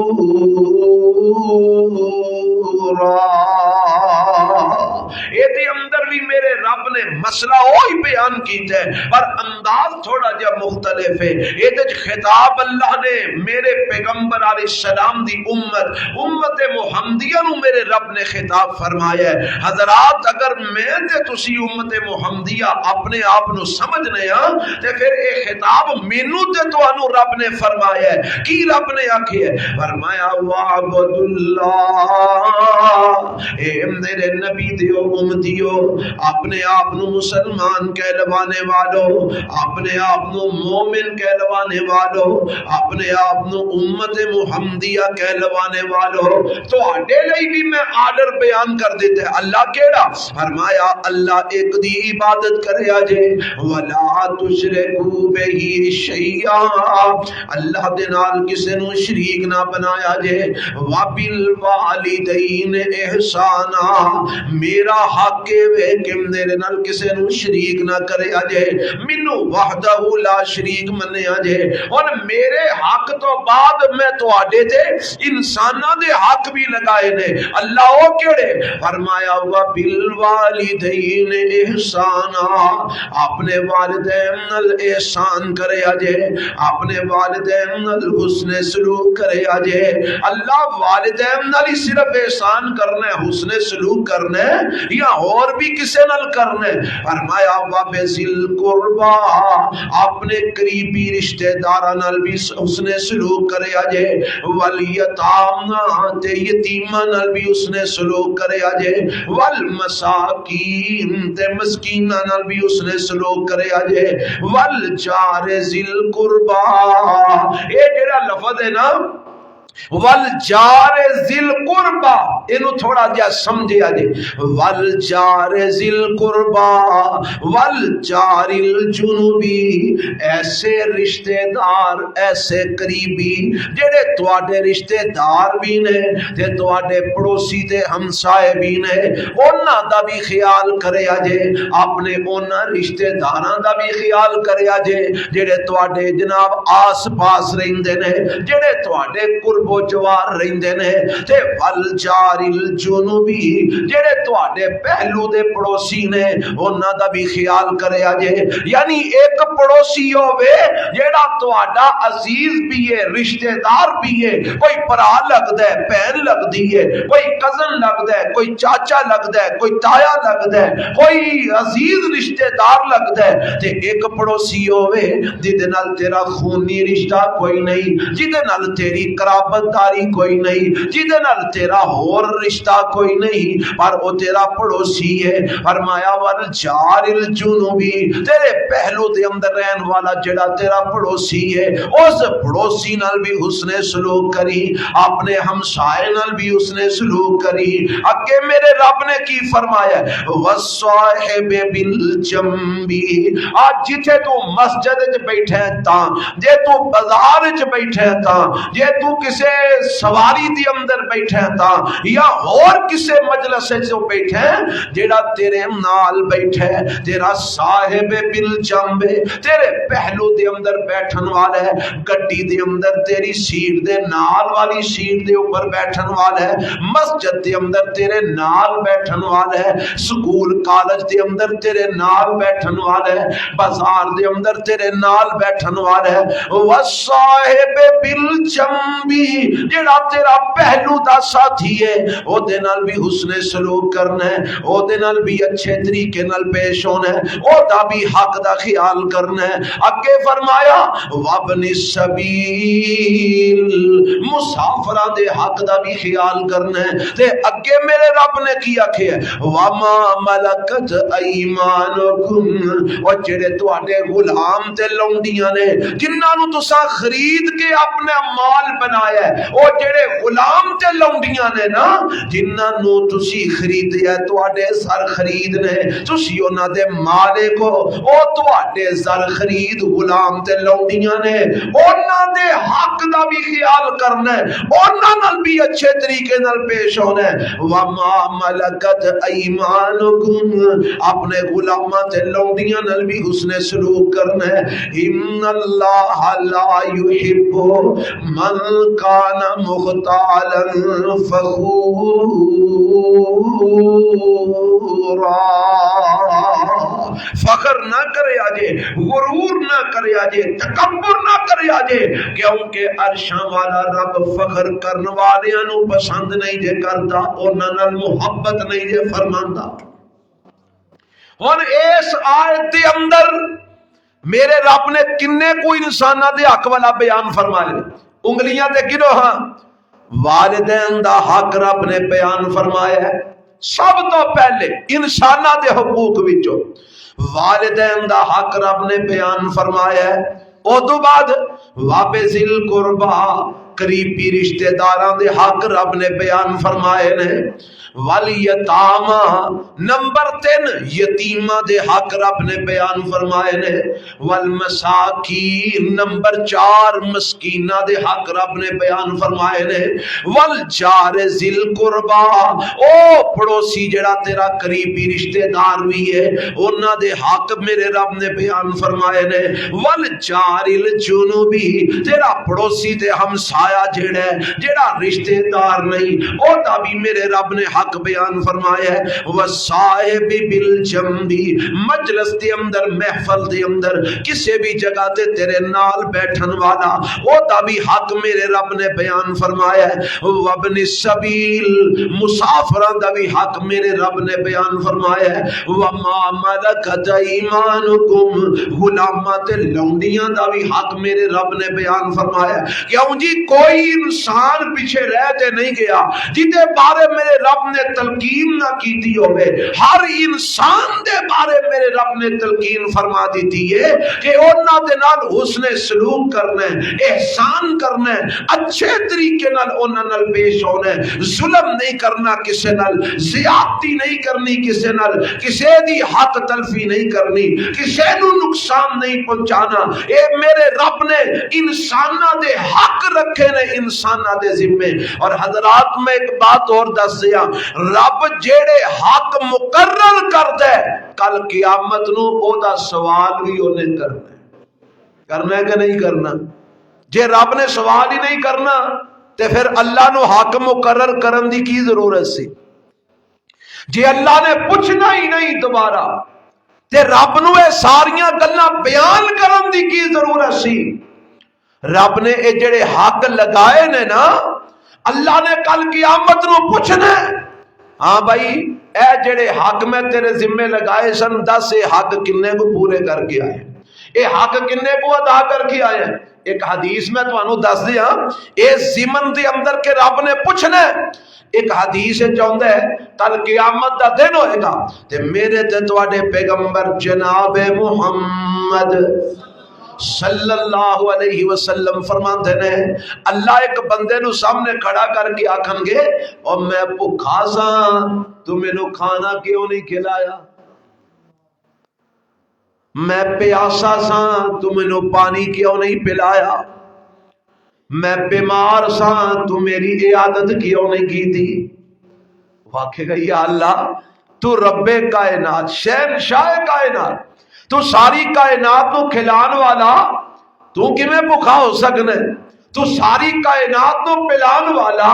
S1: یہ اندر بھی میرے رب نے مسئلہ وہی بیان کیتا ہے پر انداز تھوڑا جا مختلف ہے۔ یہ خطاب اللہ نے میرے پیغمبر علیہ السلام دی امت محمدیہ نو میرے رب نے خطاب فرمایا ہے۔ حضرات اگر میں تے تسی امت محمدیہ اپنے آپ نو سمجھنے ہاں تے پھر اے خطاب مینوں تے تانوں رب نے فرمایا ہے۔ کی رب نے آکھیا ہے؟ فرمایا وعبد اللہ، اے میرے نبی دیو امتیو، اپنے آپ نو مسلمان کہلوانے والو، اپنے آپ نو مومن کہلوانے والو، اپنے آپ نو امت محمدیہ کہلوانے والو، تو آڈے لئی بھی میں آرڈر بیان کر دیتے ہیں۔ اللہ کیڑا؟ فرمایا اللہ ایک دی عبادت کرے آجے، وَلَا تُشْرِكُوا بِهِ شَيْئًا، اللہ دے نال کسے نو شریک نہ بنایا جے، وَبِالْوَالِدَيْنِ احسانا، میرا حق ہے کہ میرے نال کسے نو شریک نہ کرے آجے، منو وحدہ لا شریک منے آجے، اور میرے حق تو بعد میں تو آڈے دے انسانہ دے حق بھی لگائے نے۔ اللہ او کیڑے؟ فرمایا وَبِالْوَالِدَيْنِ احسانا، اپنے والدین نال احسان کرے آجے، اپنے والدین نال حسن سلوک کرے آجے۔ اللہ والدین نال ہی صرف احسان کرنا ہے، حسن سلوک کرنا ہے یا اور بھی کسے نال کرنا ہے؟ فرمایا وَبِذِي الْقُرْبَى، اپنے قریبی رشتہ داراں نال بھی حسن سلوک کرے آجے، وَالْيَتَامَى تے یتیماں نال بھی حسن سلوک کرے آجے، وَالْمَسَاکِین تے مسکیناں نال بھی حسن سلوک کرے آجے، وَالْجَارِ ذِي الْقُرْبَى، یہ جڑا لفظ ہے نا والجار ذل قربا، انہوں تھوڑا جا سمجھے آجے، والجار ذل قربا والجار الجنوبی، ایسے رشتہ دار ایسے قریبی جڑے تواڈے رشتہ دار بھی نے تے تواڈے پڑوسی تے ہمسائے بھی نے، انہاں دا بھی خیال کرے آجے، اپنے انہاں رشتہ داراں دا بھی خیال کرے آجے جڑے تواڈے جناب آس پاس رہندے نے، جڑے تواڈے قرب و جوار رہندے نے، تے والجار الجنوبی جڑے تواڈے پہلو دے پڑوسی نے انہاں دا بھی خیال کرے آجے۔ یعنی ایک پڑوسی ہووے جڑا تواڈا عزیز بھی ہے، رشتہ دار بھی ہے، کوئی بھرا لگدا ہے، بہن لگدی ہے، کوئی کزن لگدا ہے، کوئی چاچا لگدا ہے، کوئی تایا لگدا ہے، کوئی عزیز رشتہ دار لگدا ہے، تے ایک پڑوسی ہووے جدے نال تیرا خونی رشتہ کوئی نہیں، جدے نال تیری قرابت داری کوئی نہیں، جدے نال تیرا اور رشتہ کوئی نہیں، پر وہ تیرا پڑوسی ہے۔ فرمایا والجار الجنوبی، تیرے پہلو دے اندر رہن والا جڑا تیرا پڑوسی ہے، اس پڑوسی نال بھی حسن سلوک کری، اپنے ہمسائے نال بھی حسن سلوک کری۔ اگے میرے رب نے کی فرمایا والصاحب بالجنبی، آج جتھے تو مسجد وچ بیٹھے تاں، جے تو بازار وچ بیٹھے تاں، جے تو کسے سواری دی اندر بیٹھے تا یا اور کسے مجلس جو بیٹھے جیڑا تیرے نال بیٹھے، تیرا صاحب بالجنب، تیرے پہلو دے اندر بیٹھن والا ہے، گڈی دے اندر تیری سیٹ دے نال والی سیٹ دے اوپر بیٹھن والا ہے، مسجد دے اندر تیرے نال بیٹھن والا ہے، سکول کالج دے اندر تیرے نال بیٹھن والا ہے، بازار دے اندر تیرے نال بیٹھن والا ہے۔ والصاحب بالجنبی، جڑا تیرا پہلو دا ساتھی ہے او دے نال بھی حسن سلوک کرنا ہے، او دے نال بھی اچھے طریقے نال پیش ہونا ہے، او دا بھی حق دا خیال کرنا ہے۔ اگے فرمایا وابن السبیل مسافراں دے حق دا بھی خیال کرنا ہے تے اگے میرے رب نے کی آکھیا وما ملکت ایمانکم اور جڑے تواڈے غلام تے لونڈیاں نے جنہاں نو تساں خرید کے اپنا مال بنایا ہے او جڑے غلام تے لونڈیاں نے نا جنہاں نو تسی خریدیا تواڈے سر خرید نے تسی انہاں دے مالک ہو او تواڈے سر خرید غلام تے لونڈیاں نے انہاں دے حق دا بھی خیال کرنا ہے انہاں نال بھی اچھے طریقے نال پیش ہونا ہے وما ملکت ایمانکم اپنے غلاماں تے لونڈیاں نال بھی حسن سلوک کرنا ہے ان اللہ لا یحب من کان مختالا فخورا فخر نہ کرے آجے غرور نہ کرے آجے تکبر نہ کرے آجے کیونکہ عرشاں والا رب فخر کرن والیاں نو پسند نہیں جے کردا انہاں نال محبت نہیں جے فرماندا ہن اس آیت دے اندر میرے رب نے کنے کوئی انساناں دے حق والا بیان فرمائے انگلیاں تے گنو ہاں والدین دا حق رب نے بیان فرمایا ہے سب تو پہلے انساناں دے حقوق وچوں والدین دا حق رب نے بیان فرمایا ہے او تو بعد وابذل قربا قریبی رشتہ داراں دے حق رب نے بیان فرمائے نے والیتاما نمبر 3 یتیماں دے حق رب نے بیان فرمائے نے والمساکین نمبر 4 مسکیناں دے حق رب نے بیان فرمائے نے والجار ذل قربا او پڑوسی جڑا تیرا قریبی رشتہ دار بھی ہے انہاں دے حق میرے رب نے بیان فرمائے نے والجار الجنوبی تیرا پڑوسی تے ہمسایہ جڑا رشتہ دار نہیں او دا بھی میرے رب نے حق بیان فرمایا ہے وصائب بالجنبی مجلس دے اندر محفل دے اندر کسی بھی جگہ تے تیرے نال بیٹھن والا او دا بھی حق میرے رب نے بیان فرمایا ہے وابن السبیل مسافراں دا بھی حق میرے رب نے بیان فرمایا ہے وما ملکت ایمانکم غلاماں تے لونڈیاں دا بھی حق میرے رب نے بیان فرمایا ہے کیوں جی کوئی انسان پیچھے رہ تے نہیں گیا جدے بارے میرے رب نے تلقین نہ کیتی ہوئے ہر انسان دے بارے میرے رب نے تلقین فرما دیتی ہے کہ انہاں دے نال حسن سلوک کرنا ہے احسان کرنا ہے اچھے طریقے نال انہاں نال پیش ہونا ہے ظلم نہیں کرنا کسے نال زیادتی نہیں کرنی کسے نال کسے دی حق تلفی نہیں کرنی کسے نو نقصان نہیں پہنچانا اے میرے رب نے انساناں دے حق رکھے نے انساناں دے ذمے اور حضرات میں ایک بات اور دس دیا رب جیڑے حق مقرر کر دے کل قیامت نو او دا سوال بھی انہیں کرنا ہے کہ نہیں کرنا جے رب نے سوال ہی نہیں کرنا تے پھر اللہ نو حق مقرر کرن دی کی ضرورت سی جے اللہ نے پوچھنا ہی نہیں دوبارہ تے رب نو اے ساریاں گلاں بیان کرن دی کی ضرورت سی رب نے اے جڑے حق لگائے نے نا اللہ نے کل قیامت نو پوچھنا ہاں بھائی اے جڑے حق میں تیرے ذمہ لگائے سن 10 حق کنے کو پورے کر کے آئے اے حق کنے کو ادا کر کے آئے ایک حدیث میں تو انہوں دس دیا اے زمن دے اندر کے رب نے پوچھنا ایک حدیث چاہتا ہے کل قیامت دا دن ہوئے گا تے میرے تے تواڈے پیغمبر جناب محمد صلی اللہ علیہ وسلم فرماتے نے اللہ ایک بندے نو سامنے کھڑا کر کے آکھن گے اور میں بھوکا سا تو مینوں کھانا کیوں نہیں کھلایا میں پیاسا سا تو مینوں پانی کیوں نہیں پلایا میں بیمار سا تو میری عیادت کیوں نہیں کی تھی واقعی گئی یا اللہ تو رب کائنات شہنشاہ کائنات تو ساری کائنات کو کھلان والا تو کیویں بھوکا ہو سکنا تو ساری کائنات کو پلان والا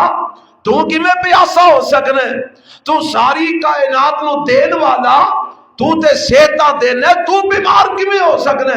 S1: تو کیویں پیاسا ہو سکنا تو ساری کائنات کو دین والا تو تے صحتاں دینا تو بیمار کیویں ہو سکنا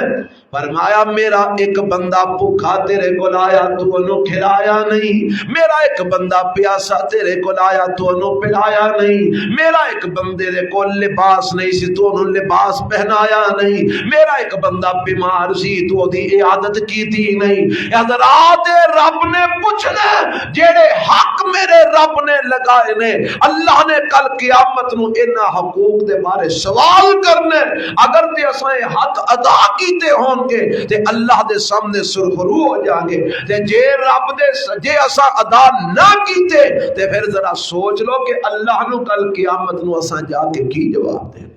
S1: فرمایا میرا ایک بندہ بھوکا تیرے کو آیا تو انہوں کھلایا نہیں، میرا ایک بندہ پیاسا تیرے کو آیا تو انہوں پلایا نہیں، میرا ایک بندے دے کو لباس نہیں سی تو انہوں لباس پہنایا نہیں، میرا ایک بندہ بیمار سی تو دی عیادت کی تھی نہیں۔ حضرات رب نے پوچھنا جیڑے حق میرے رب نے لگائے نے، اللہ نے کل قیامت نو انہاں حقوق دے بارے سوال کرنے، اگر تے اساں حق ادا کیتے ہون گے تے اللہ دے سامنے سرخرو ہو جائیں گے، تے جے رب دے جے اساں ادا نہ کیتے تے پھر ذرا سوچ لو کہ اللہ نو کل قیامت نو اساں جا کے کی جواب دیں۔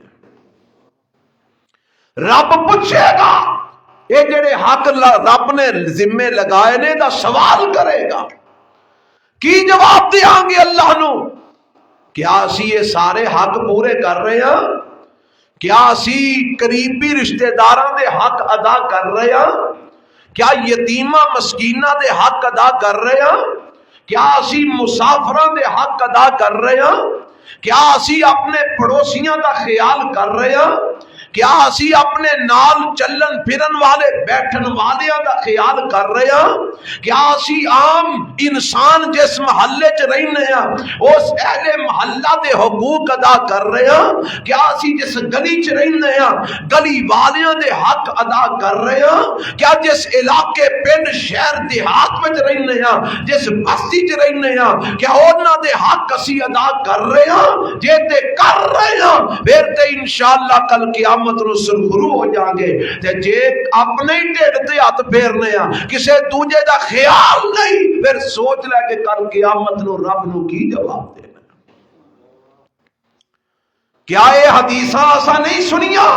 S1: رب پوچھے گا، یہ جڑے حق رب نے ذمے لگائے نے دا سوال کرے گا، کی جواب دیاں گے اللہ نو؟ کیا اسی یہ سارے حق پورے کر رہے ہیں؟ کیا اسی قریبی رشتہ داراں دے حق ادا کر رہے ہیں؟ کیا یتیمہ مسکینہ دے حق ادا کر رہے ہیں؟ کیا اسی مسافراں دے حق ادا کر رہے ہیں؟ کیا اسی اپنے پڑوسیاں دا خیال کر رہے ہیں؟ کیا اسی اپنے نال چلن پھرن والے بیٹھن والیاں دا خیال کر رہے ہیں؟ کیا اسی عام انسان جس محلے چ رہنے ہیں اس اہل محلہ دے حقوق ادا کر رہے ہیں؟ کیا اسی جس گلی چ رہنے ہیں گلی والیاں دے حق ادا کر رہے ہیں؟ کیا جس علاقے پنڈ شہر دیہات وچ رہنے ہیں جس بستی چ رہنے ہیں کیا انہاں دے حق اسی ادا کر رہے ہیں؟ جے تے کر رہے ہیں پھر تے انشاءاللہ کل قیامت نو سرخرو ہو جائیں گے، تے جے اپنے ہی ڈیڑھ تے ہاتھ پھیرنے ہیں کسے دوجے دا خیال نہیں، پھر سوچ لے کہ کل قیامت نو رب نو کی جواب دینا۔ کیا یہ حدیثاں ایسا نہیں سنیا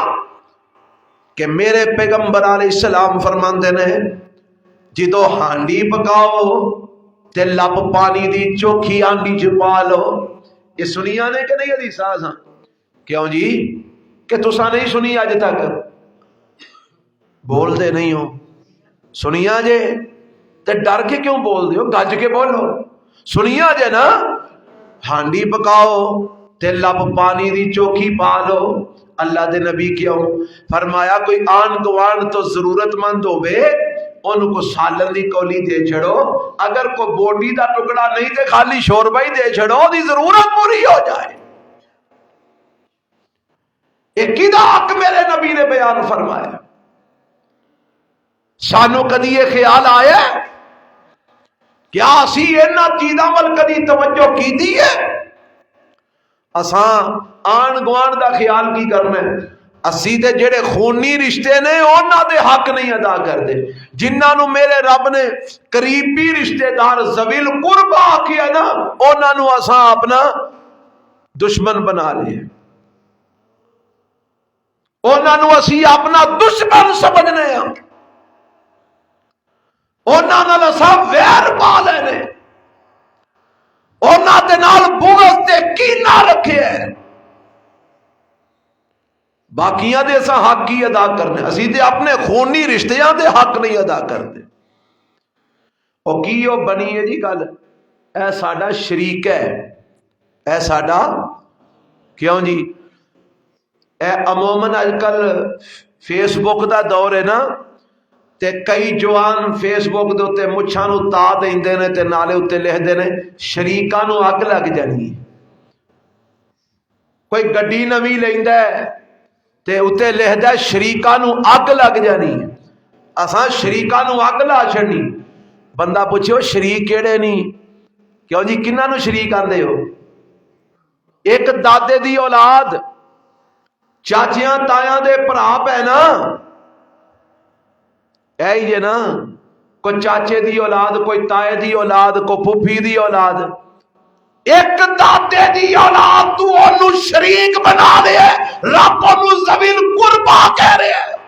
S1: کہ میرے پیغمبر علیہ السلام فرماندے نے جدو ہانڈی پکاؤ تے لپ پانی دی چوکھی ہانڈی چ پا لو؟ یہ سنیا نے کہ نہیں حدیثاں ایسا؟ کیوں جی کہ تسا نہیں سنی اج تک؟ بول دے نہیں ہو؟ سنیا جے تے ڈر کے کیوں بول دے ہو؟ گج کے بولو۔ سنیا جے نا، ہانڈی پکاؤ تے لپ پانی دی چوکھی پا لو۔ اللہ دے نبی کیوں فرمایا کوئی آن گوان تو ضرورت مند ہوئے ان کو سالن دی کولی دے چھڑو، اگر کوئی بوٹی دا ٹکڑا نہیں تے خالی شوربہ ہی دے چھڑو، دی ضرورت پوری ہو جائے۔ ایک ہی دا حق میرے نبی نے بیان فرمایا۔ سانو کدی یہ خیال آیا کیا اسی اینا چیزاں ول کدی توجہ کی دی ہے؟ اساں آن گوان دا خیال کی کرنا ہے؟ اسی دے جڑے خونی رشتے نے انہاں دے حق نہیں ادا کردے، جنہاں نو میرے رب نے قریبی رشتے دار ذویل قربا کیا نا انہاں نو اساں اپنا دشمن بنا لے، انہاں نو اسی اپنا دشمن سمجھنے ہیں، انہاں نال اساں ویر پا لینے، انہاں دے نال بغض تے کینہ رکھے ہیں۔ باقیاں دے اساں حق کی ادا کرنے، اسی دے اپنے خونی رشتیاں دے حق نہیں ادا کرتے۔ او کی او بنی ہے جی گل، اے ساڈا شریک ہے، اے ساڈا کیوں جی؟ اے عموماً اج کل فیس بک دا دور ہے نا، تے کئی جوان فیس بک دے اتے مچھاں نو تا دیندے نے تے نالے اتے لکھدے نے شریکاں نو اگ لگ جانی۔ کوئی گڈی نویں لیندا ہے تے اتے لکھدا ہے شریکاں نو اگ لگ جانی، اساں شریکاں نو اگ لا چھڑنی۔ بندہ پوچھو شریک کیڑے نہیں؟ کیوں جی کنہاں نو شریک آندے ہو؟ ایک دادے دی اولاد، چاچیاں تایاں دے بھرا بہنا، اے ہی نا، کوئی چاچے دی اولاد، کوئی تائے دی اولاد، کوئی پھوپھی دی اولاد، ایک دادے دی اولاد تو انہوں شریک بنا دے، رب انہوں ذویل قربا کہہ رہے ہیں۔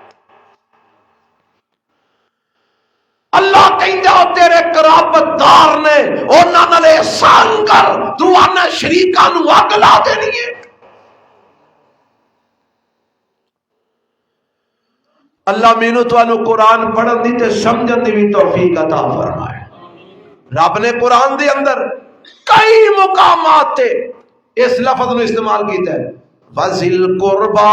S1: اللہ کہندہ ہو تیرے قرابت دار نے انہاں نال احسان کر، تو انہاں شریکاں نو اگ لا دینی ہے۔ اللہ مینو تانوں قرآن پڑھن دی تے سمجھن دی بھی توفیق عطا فرمائے۔ رب نے قرآن دے اندر کئی مقامات تے اس لفظ نو استعمال کیتا ہے، وَذِل قُرْبَا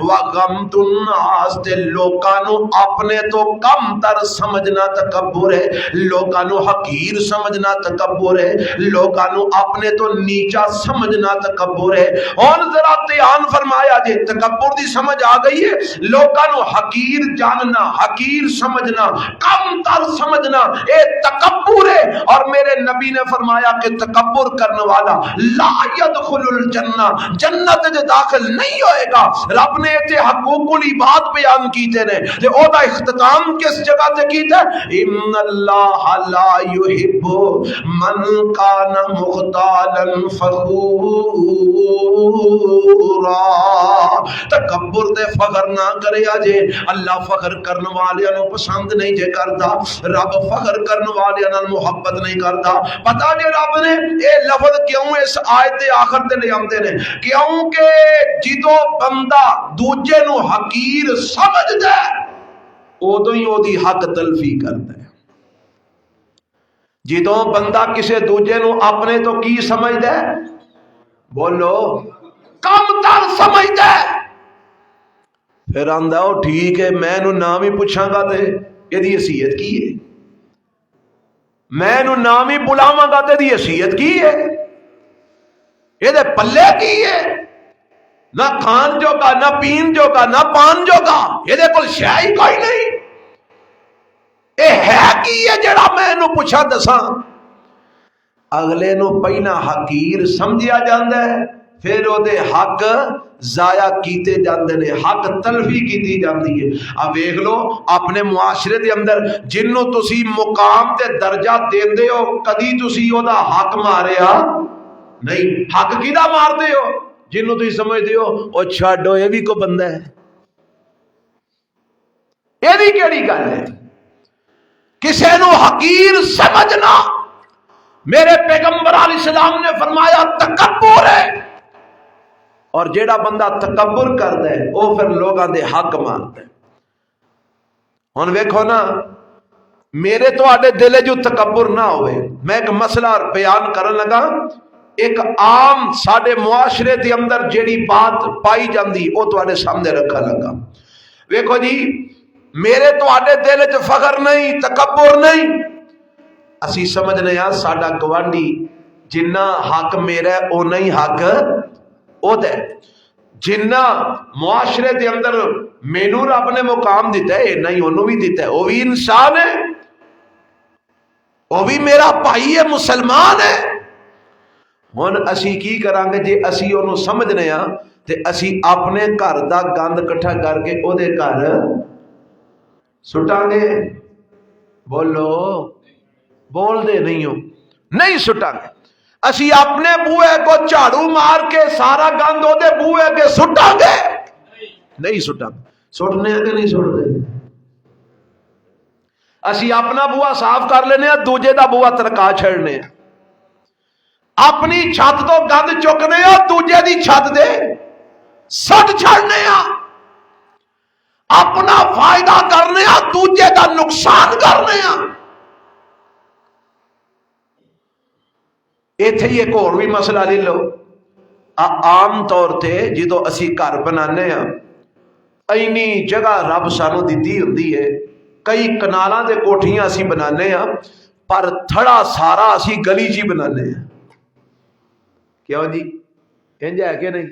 S1: وغمت الناس تے لوکاں نو اپنے تو کم تر سمجھنا تکبر ہے، لوکاں نو حقیر سمجھنا تکبر ہے، لوکاں نو اپنے تو نیچا سمجھنا تکبر ہے۔ اور ذرا دھیان فرمایا جے، تکبر دی سمجھ آ گئی ہے، لوکاں نو حقیر جاننا، حقیر سمجھنا، کم تر سمجھنا، اے تکبر ہے۔ اور میرے نبی نے فرمایا کہ تکبر کرنے والا لا يدخل الجنہ، جنت جو داخل نہیں ہوئے گا۔ رب نے تے حقوق العباد بیان کیتے نے، تے او دا اختتام کس جگہ تے کیتا ہے؟ ان اللہ لا يحب من کان مختالا فخورا۔ تکبر تے فخر نہ کرے جے، اللہ فخر کرنے والے نو پسند نہیں جے کردا، رب فخر کرنے والے نال محبت نہیں کردا۔ پتہ نہیں رب نے اے لفظ کیوں اس آیت دے آخر تے لے آندے نے، کیونکہ جدوں بندہ دوجے نو حقیر سمجھدا ہے اودوں ہی اودی حق تلفی کردا ہے۔ جدوں بندہ کسے دوجے نو اپنے تو کی سمجھدا ہے؟ بولو، کم تر سمجھدا ہے، پھر آندا او ٹھیک ہے میں نو نام ہی پوچھاں گا تے ایدی حیثیت کی ہے، میں نو نام ہی بلاواں گا تے دی حیثیت کی ہے، یہ دے پلے کی ہے، نہ کھان جوگا، نہ پین جوگا، نہ پان جوگا، یہ دے کل شے ہی کوئی نہیں، اے ہے کی ہے جڑا میں نو پوچھا دساں۔ اگلے نو پہلا حقیر سمجھیا جاندا ہے، پھر او دے حق ضائع کیتے جاندے نے، حق تلفی کیتی جاندی ہے۔ اب دیکھ لو اپنے معاشرے دے اندر جنوں تسی مقام تے درجہ دیندے ہو، کدی تسی او دا حق ماریا نہیں۔ حق کیدا مار دے ہو؟ جنوں تسی سمجھدے ہو او چھڈو یہ بھی کو بندہ ہے، یہ بھی کیڑی گل ہے؟ کسے نو حقیر سمجھنا، میرے پیغمبر علیہ السلام نے فرمایا تکبر ہے۔ اور جیڑا بندہ تکبر کردا ہے وہ پھر لوگاں دے حق ماندا ہے۔ ہن ویکھو نا، میرے تو آڈے دلے جو تکبر نہ ہوئے، میں ایک مسئلہ بیان کرن لگا، ایک عام ساڈے معاشرے دے اندر جیڑی بات پائی جاندی وہ تواڈے سامنے رکھا لگا۔ ویکھو جی، میرے تو آڈے دل وچ فخر نہیں، تکبر نہیں، اسی سمجھنے ہاں ساڈا گوانڈی جنہ حق میرا ہے اونا ہی حق او دے، جنہ معاشرے دے اندر مینوں رب نے مقام دیتا ہے اینا ہی انہوں بھی دیتا ہے، وہ بھی انسان ہے، وہ بھی میرا بھائی ہے، مسلمان ہے۔ ہن اسی کی کران گے جے اسی انہوں سمجھنے ہاں تے اسی اپنے گھر دا گند کٹھا کر کے او دے گھر سٹاں گے؟ بولو، بول دے نہیں ہو، نہیں سٹاں گے۔ اسی اپنے بوئے کو جھاڑو مار کے سارا گند او دے بوئے کے سٹاں گے؟ نہیں سٹاں گے۔ سٹنے ہیں کہ نہیں سٹتے؟ اسی اپنا بوا صاف کر لینے ہیں، دوجے دا بوا ترکا چھڑنے ہیں، اپنی چھت تو گند چکنے ہیں، دوجے دی چھت دے سٹ چھڑنے ہیں، اپنا فائدہ کرنے ہیں، دوجے دا نقصان کرنے ہیں۔ ایتھے ہی ایک اور بھی مسئلہ لے لو، عام طور تے جدو اسی گھر بنانے ہیں، اینی جگہ رب سانو دیتی ہوندی ہے، کئی کنالاں دے کوٹھیاں اسی بنانے ہیں، پر تھڑا سارا اسی گلی جی بنانے ہیں۔ کیوں جی؟ انج ہے کہ نہیں؟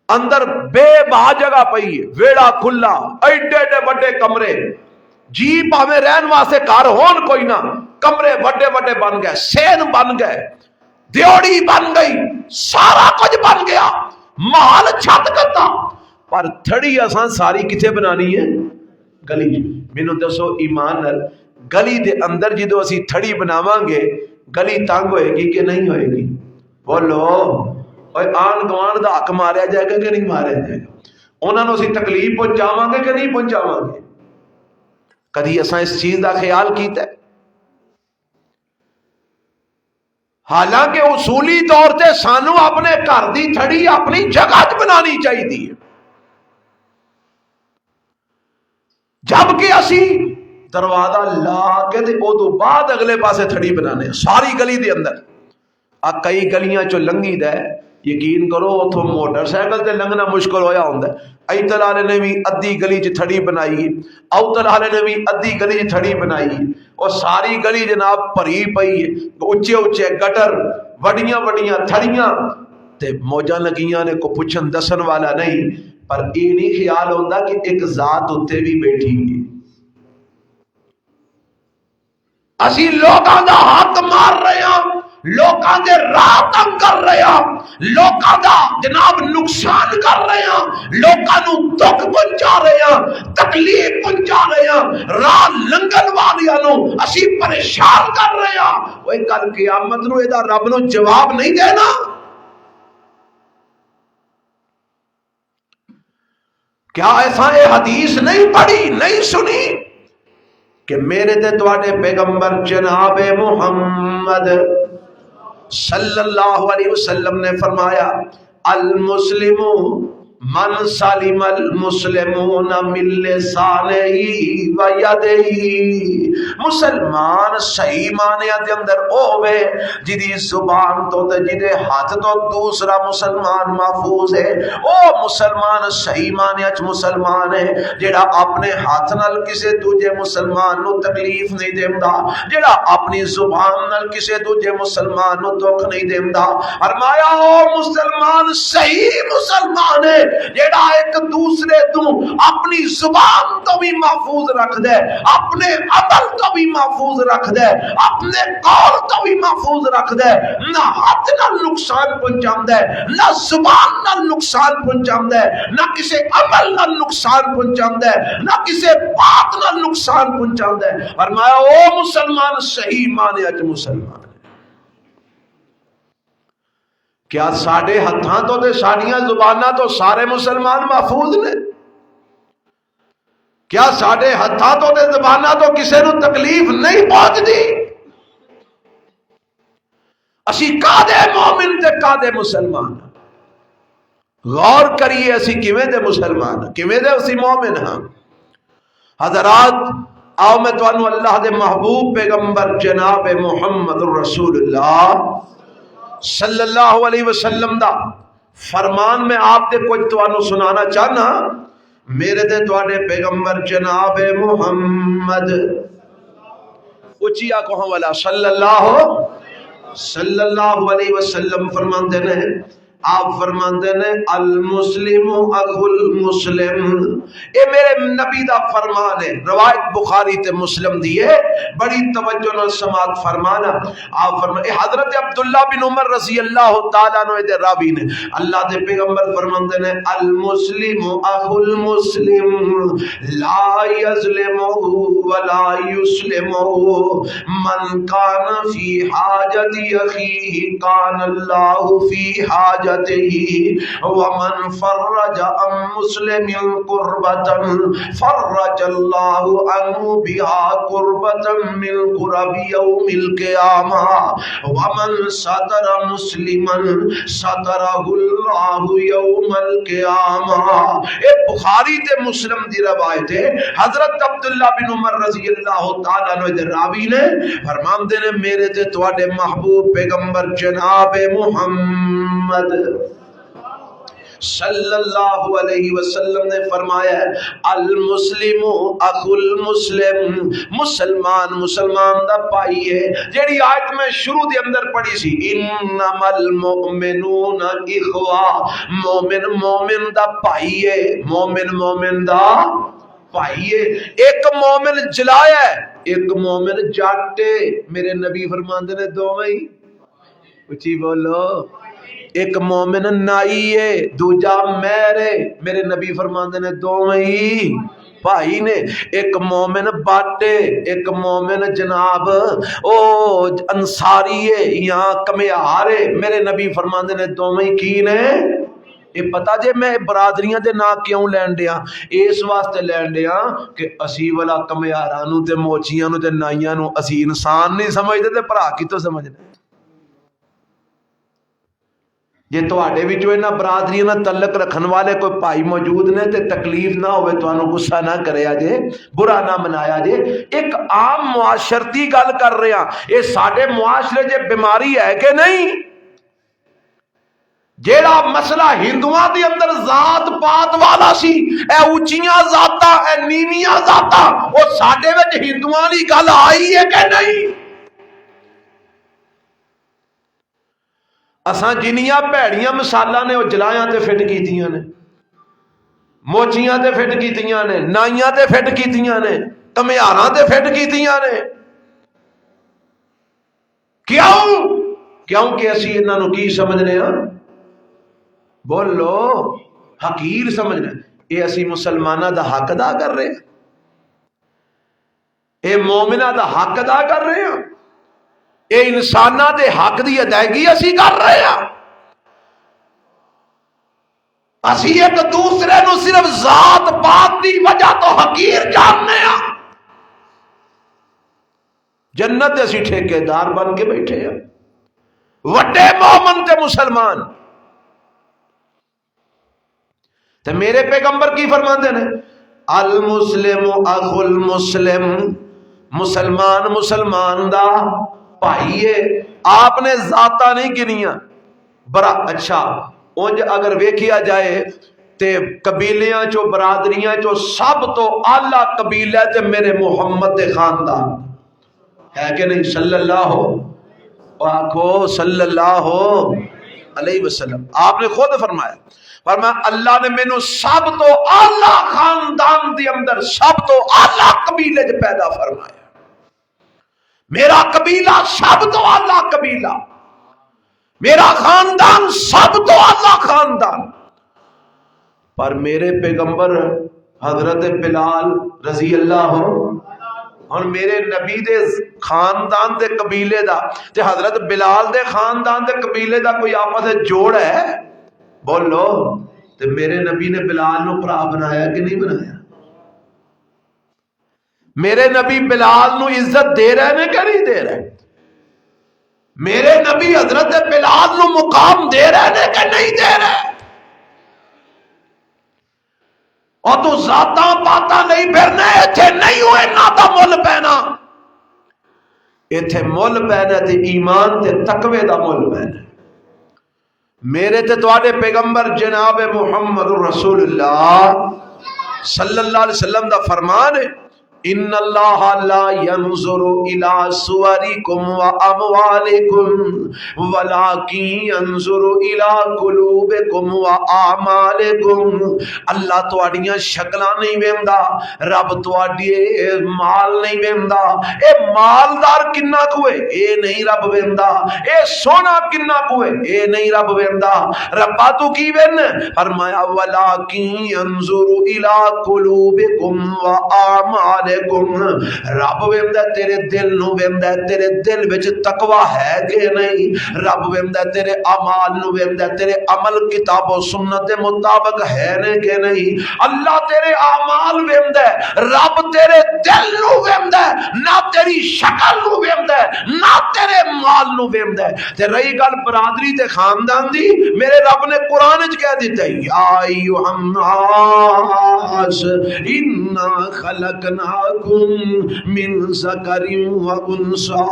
S1: اندر بے بہا جگہ پئی ہے، ویڑا کھلا، ایڈے ایڈے بڑے کمرے، جی پاویں رہن واسطے گھر ہون کوئی نہ، کمرے بڑے بڑے بن گئے، سین بن گئے، دیوڑی بن گئی، سارا کچھ بن گیا، محل چھت کرتا، پر تھڑی اساں ساری کتھے بنانی ہے؟ گلی۔ مینوں دسو ایمان نال، گلی دے اندر جدو اسی تھڑی بناواں گے گلی تنگ ہوئے گی کہ نہیں ہوئے گی؟ بولو، آن گوان دا حق ماریا جائے گا کہ نہیں ماریا جائے گا؟ انہاں نوں اسی تکلیف پہنچاواں گے کہ نہیں پہنچاواں گے؟ کدی اساں اس چیز دا خیال کیتا ہے؟ حالانکہ اصولی طور تے سانو اپنے گھر دی تھڑی اپنی جگہ بنانی چاہیے، جبکہ اسی دروازہ لا کے تے او تو بعد اگلے پاسے تھڑی بنانے ساری گلی دے اندر۔ کئی گلیاں چو لنگی دا ہے یقین کرو اتوں موٹر سائیکل تے لنگنا مشکل ہویا ہوندا ہے۔ ایتھل والے نے بھی ادھی گلی چ تھڑی بنائی ہے، اوتل والے نے بھی ادھی گلی چ تھڑی بنائی ہے، اور ساری گلی جناب بھری پئی ہے، اچے اچے گٹر، وڈیاں وڈیاں تھڑیاں تے موجاں لگیاں نے، کو پوچھن دسن والا نہیں، پر یہ نہیں خیال ہوتا کہ ایک ذات اتنے بھی بیٹھی ہے۔ اسی لوگاں دا حق مار رہے ہیں، لوگاں دے راہ تنگ کر رہے ہیں، لوگاں دا جناب نقصان کر رہے ہیں، لوگاں نو دکھ پہنچا رہے ہیں، تکلیف پہنچا رہے ہیں، راہ لنگن والیاں نو اسی پریشان کر رہے ہیں۔ وہ کل قیامت نو ادا رب نو جواب نہیں دینا۔ کیا ایسا یہ حدیث نہیں پڑھی نہیں سنی کہ میرے تے تواڈے پیغمبر جناب محمد صلی اللہ علیہ وسلم نے فرمایا المسلم من سلم المسلمون من لسانہ و یدہ، مسلمان صحیح معنی دے اندر ہوے جدی زبان تو تے جدے ہاتھ تو دوسرا مسلمان محفوظ ہے۔ او مسلمان صحیح معنی وچ مسلمان ہے جڑا اپنے ہاتھ نال کسے دوجے مسلمان نو تکلیف نہیں دیندا، جڑا اپنی زبان نال کسے دوجے مسلمان نو دکھ نہیں دیندا۔ فرمایا او مسلمان صحیح مسلمان ہے جیڑا ایک دوسرے تو اپنی زبان تو بھی محفوظ رکھ دے، اپنے عمل تو بھی محفوظ رکھ دے، اپنے قول تو بھی محفوظ رکھ دے، نہ ہاتھ نہ نقصان پہنچاندے، نہ زبان نہ نقصان پہنچاندے، نہ کسی عمل نہ نقصان پہنچاندے، نہ کسی بات نہ نقصان پہنچاندے۔ فرمایا او مسلمان صحیح معنی وچ مسلمان۔ کیا ساڑھے ہتھاں تو تے ساڑیاں زباناں تو سارے مسلمان محفوظ نے؟ کیا ساڑھے ہتھاں تو تے زباناں تو کسے نو تکلیف نہیں پہنچ دی؟ اسی کادے مومن تے کادے مسلمان؟ غور کریے اسی کیویں دے مسلمان، کیویں دے اسی مومن ہاں۔ حضرات آؤ میں تانوں اللہ دے محبوب پیغمبر جناب محمد رسول اللہ صلی اللہ علیہ وسلم دا فرمان میں آپ دے کچھ تانوں سنانا چاہنا۔ میرے دے تواڈے پیغمبر جناب محمد اچیا کہوں والا صلی اللہ علیہ وسلم فرماندے نے، آپ فرماندے نے المسلم اخو المسلم۔ اے میرے نبی دا فرمان ہے، روایت بخاری تے مسلم دی ہے، بڑی توجہ نال سماعت فرمانا۔ آپ فرماتے حضرت عبداللہ بن عمر رضی اللہ تعالیٰ عنہ دے راوی نے، اللہ دے پیغمبر فرماندے نے المسلم اخو المسلم لا یظلمہ ولا یسلمہ، من کان فی حاجت اخیہ کان اللہ فی حاجت ومن فرج عن مسلم قربة فرج الله عنه بها قربة من قرب يوم القيامة ومن ستر مسلما ستره الله يوم القيامة۔ اے بخاری تے مسلم دی روایت ہے، حضرت عبداللہ بن عمر رضی اللہ تعالیٰ عنہ دے راوی نے فرماندے نے میرے تے تواڈے محبوب پیغمبر جناب محمد صلی اللہ علیہ وسلم نے فرمایا المسلم اخو المسلم، مسلمان مسلمان دا بھائی ہے۔ جیڑی آیت میں شروع دے اندر پڑھی سی انما المؤمنون اخوہ، مومن مومن دا بھائی ہے، مومن مومن دا بھائی ہے۔ ایک مومن جلایا ہے، ایک مومن جاٹے، میرے نبی فرماندے نے دوویں ہی اچھی بولو، ایک مومن نائی ہے دوجا مہر ہے، میرے نبی فرماندے نے دوویں ہی بھائی نے۔ ایک مومن باٹے، ایک مومن جناب او انصاری ہے یا کمیار ہے، میرے نبی فرماندے نے دوویں کی نے۔ یہ پتا جے میں برادریاں دے نا کیوں لین دیا؟ اس واسطے لین دیا کہ اسی والا کمیاراں نو تے موچیاں نو تے نائیاں نو اسی انسان نہیں سمجھدے تے بھرا کی تو سمجھدے۔ جے تواڈے وچوں انہاں برادریاں نال تعلق رکھن والے کوئی بھائی موجود نے تے تکلیف نہ ہوئے، تانوں غصہ نہ کریا جے، برا نہ منایا جے۔ ایک عام معاشرتی گل کر رہے ہاں، یہ ساڈے معاشرے جے بیماری ہے کہ نہیں؟ جیڑا مسئلہ ہندوؤں دے اندر ذات پات والا سی، اے اونچیاں ذاتاں اے نیویاں ذاتاں، وہ ساڈے وچ ہندوؤں دی گل آئی ہے کہ نہیں؟ اساں جنیاں بھڑیاں مثالاں نے وہ جلایاں تے فٹ کیتیاں نے، موچیاں تے فٹ کیتیاں نے، نائیاں تے فٹ کیتیاں نے، کمیاراں تے فٹ کیتیاں نے۔ کیوں کہ اسی انہاں نو کی سمجھنے ہاں؟ بولو، حقیر سمجھنا۔ اے اسی مسلمانہ دا حق ادا کر رہے ہیں، اے مومنہ دا حق ادا کر رہے ہیں، اے انسانہ دے حق دی ادائیگی اسی کر رہے ہیں۔ اسی ایک دوسرے نو صرف ذات پات دی وجہ تو حقیر جاننے ہیں، جنت اسی ٹھیکیدار بن کے بیٹھے ہیں، وڈے مومن تے مسلمان۔ تو میرے پیغمبر کی فرماندے نے، المسلم اخو المسلم، مسلمان مسلمان دا بھائی ہے۔ آپ نے ذاتہ نہیں گنیاں، برا اچھا اونج اگر ویکھیا جائے تے قبیلیاں چو برادریاں چو سب تو اعلیٰ قبیلہ تے میرے محمد دے خاندان ہے کہ نہیں؟ صلی اللہ آکھو صلی اللہ علیہ وسلم۔ آپ نے خود فرمایا اللہ نے مینوں سب تو اعلیٰ خاندان دے اندر سب تو اعلیٰ قبیلے چ پیدا فرمایا، میرا قبیلہ سب تو اعلیٰ قبیلہ، میرا خاندان سب تو اعلیٰ خاندان۔ پر میرے پیغمبر حضرت بلال رضی اللہ اور میرے نبی دے خاندان دے قبیلے دا تے حضرت بلال دے خاندان دے قبیلے دا کوئی آپس میں جوڑ ہے؟ بولو، تے میرے نبی نے بلال نو بھرا بنایا کہ نہیں بنایا؟ میرے نبی بلال نو عزت دے رہے ہیں کہ نہیں دے رہے؟ میرے نبی حضرت بلال نو مقام دے رہے ہیں کہ نہیں دے رہے؟ اور تو ذاتاں پاتاں نہیں پھرنے، ایتھے نہیں ہوئے نہ تا مل پینا، ایتھے مل پینا تے ایمان تے تقوی دا مل پینا۔ میرے تے تواڈے پیغمبر جناب محمد رسول اللہ صلی اللہ علیہ وسلم دا فرمان ہے، ان اللہ لا ينظر الى صورکم و اموالکم ولکن ينظر الى قلوبکم و اعمالکم۔ اللہ تواڈیاں شکلاں نہیں ویندا، رب تواڈی مال نہیں ویندا، اے مالدار کنا کوئے اے نہیں رب ویندا، اے سونا کنا کوئے اے نہیں رب ویندا، ربا تو کی وین؟ فرمایا ولکن ينظر الى قلوبکم و اعمالکم، رب ویندا تیرے دل نو، ویندا تیرے دل وچ تقوی ہے کہ نہیں، رب ویندا تیرے اعمال نو، ویندا تیرے عمل کتاب و سنت دے مطابق ہے نے کہ نہیں۔ اللہ تیرے اعمال ویندا، رب تیرے دل نو ویندا، نہ تیری شکل نو ویندا، نہ تیرے مال نو ویندا۔ تے رہی گل برادری تے خاندان دی، میرے رب نے قرآن وچ کہہ دیتا ہے، یا ایھا الناس انا خلقناکم من ذکر و انثی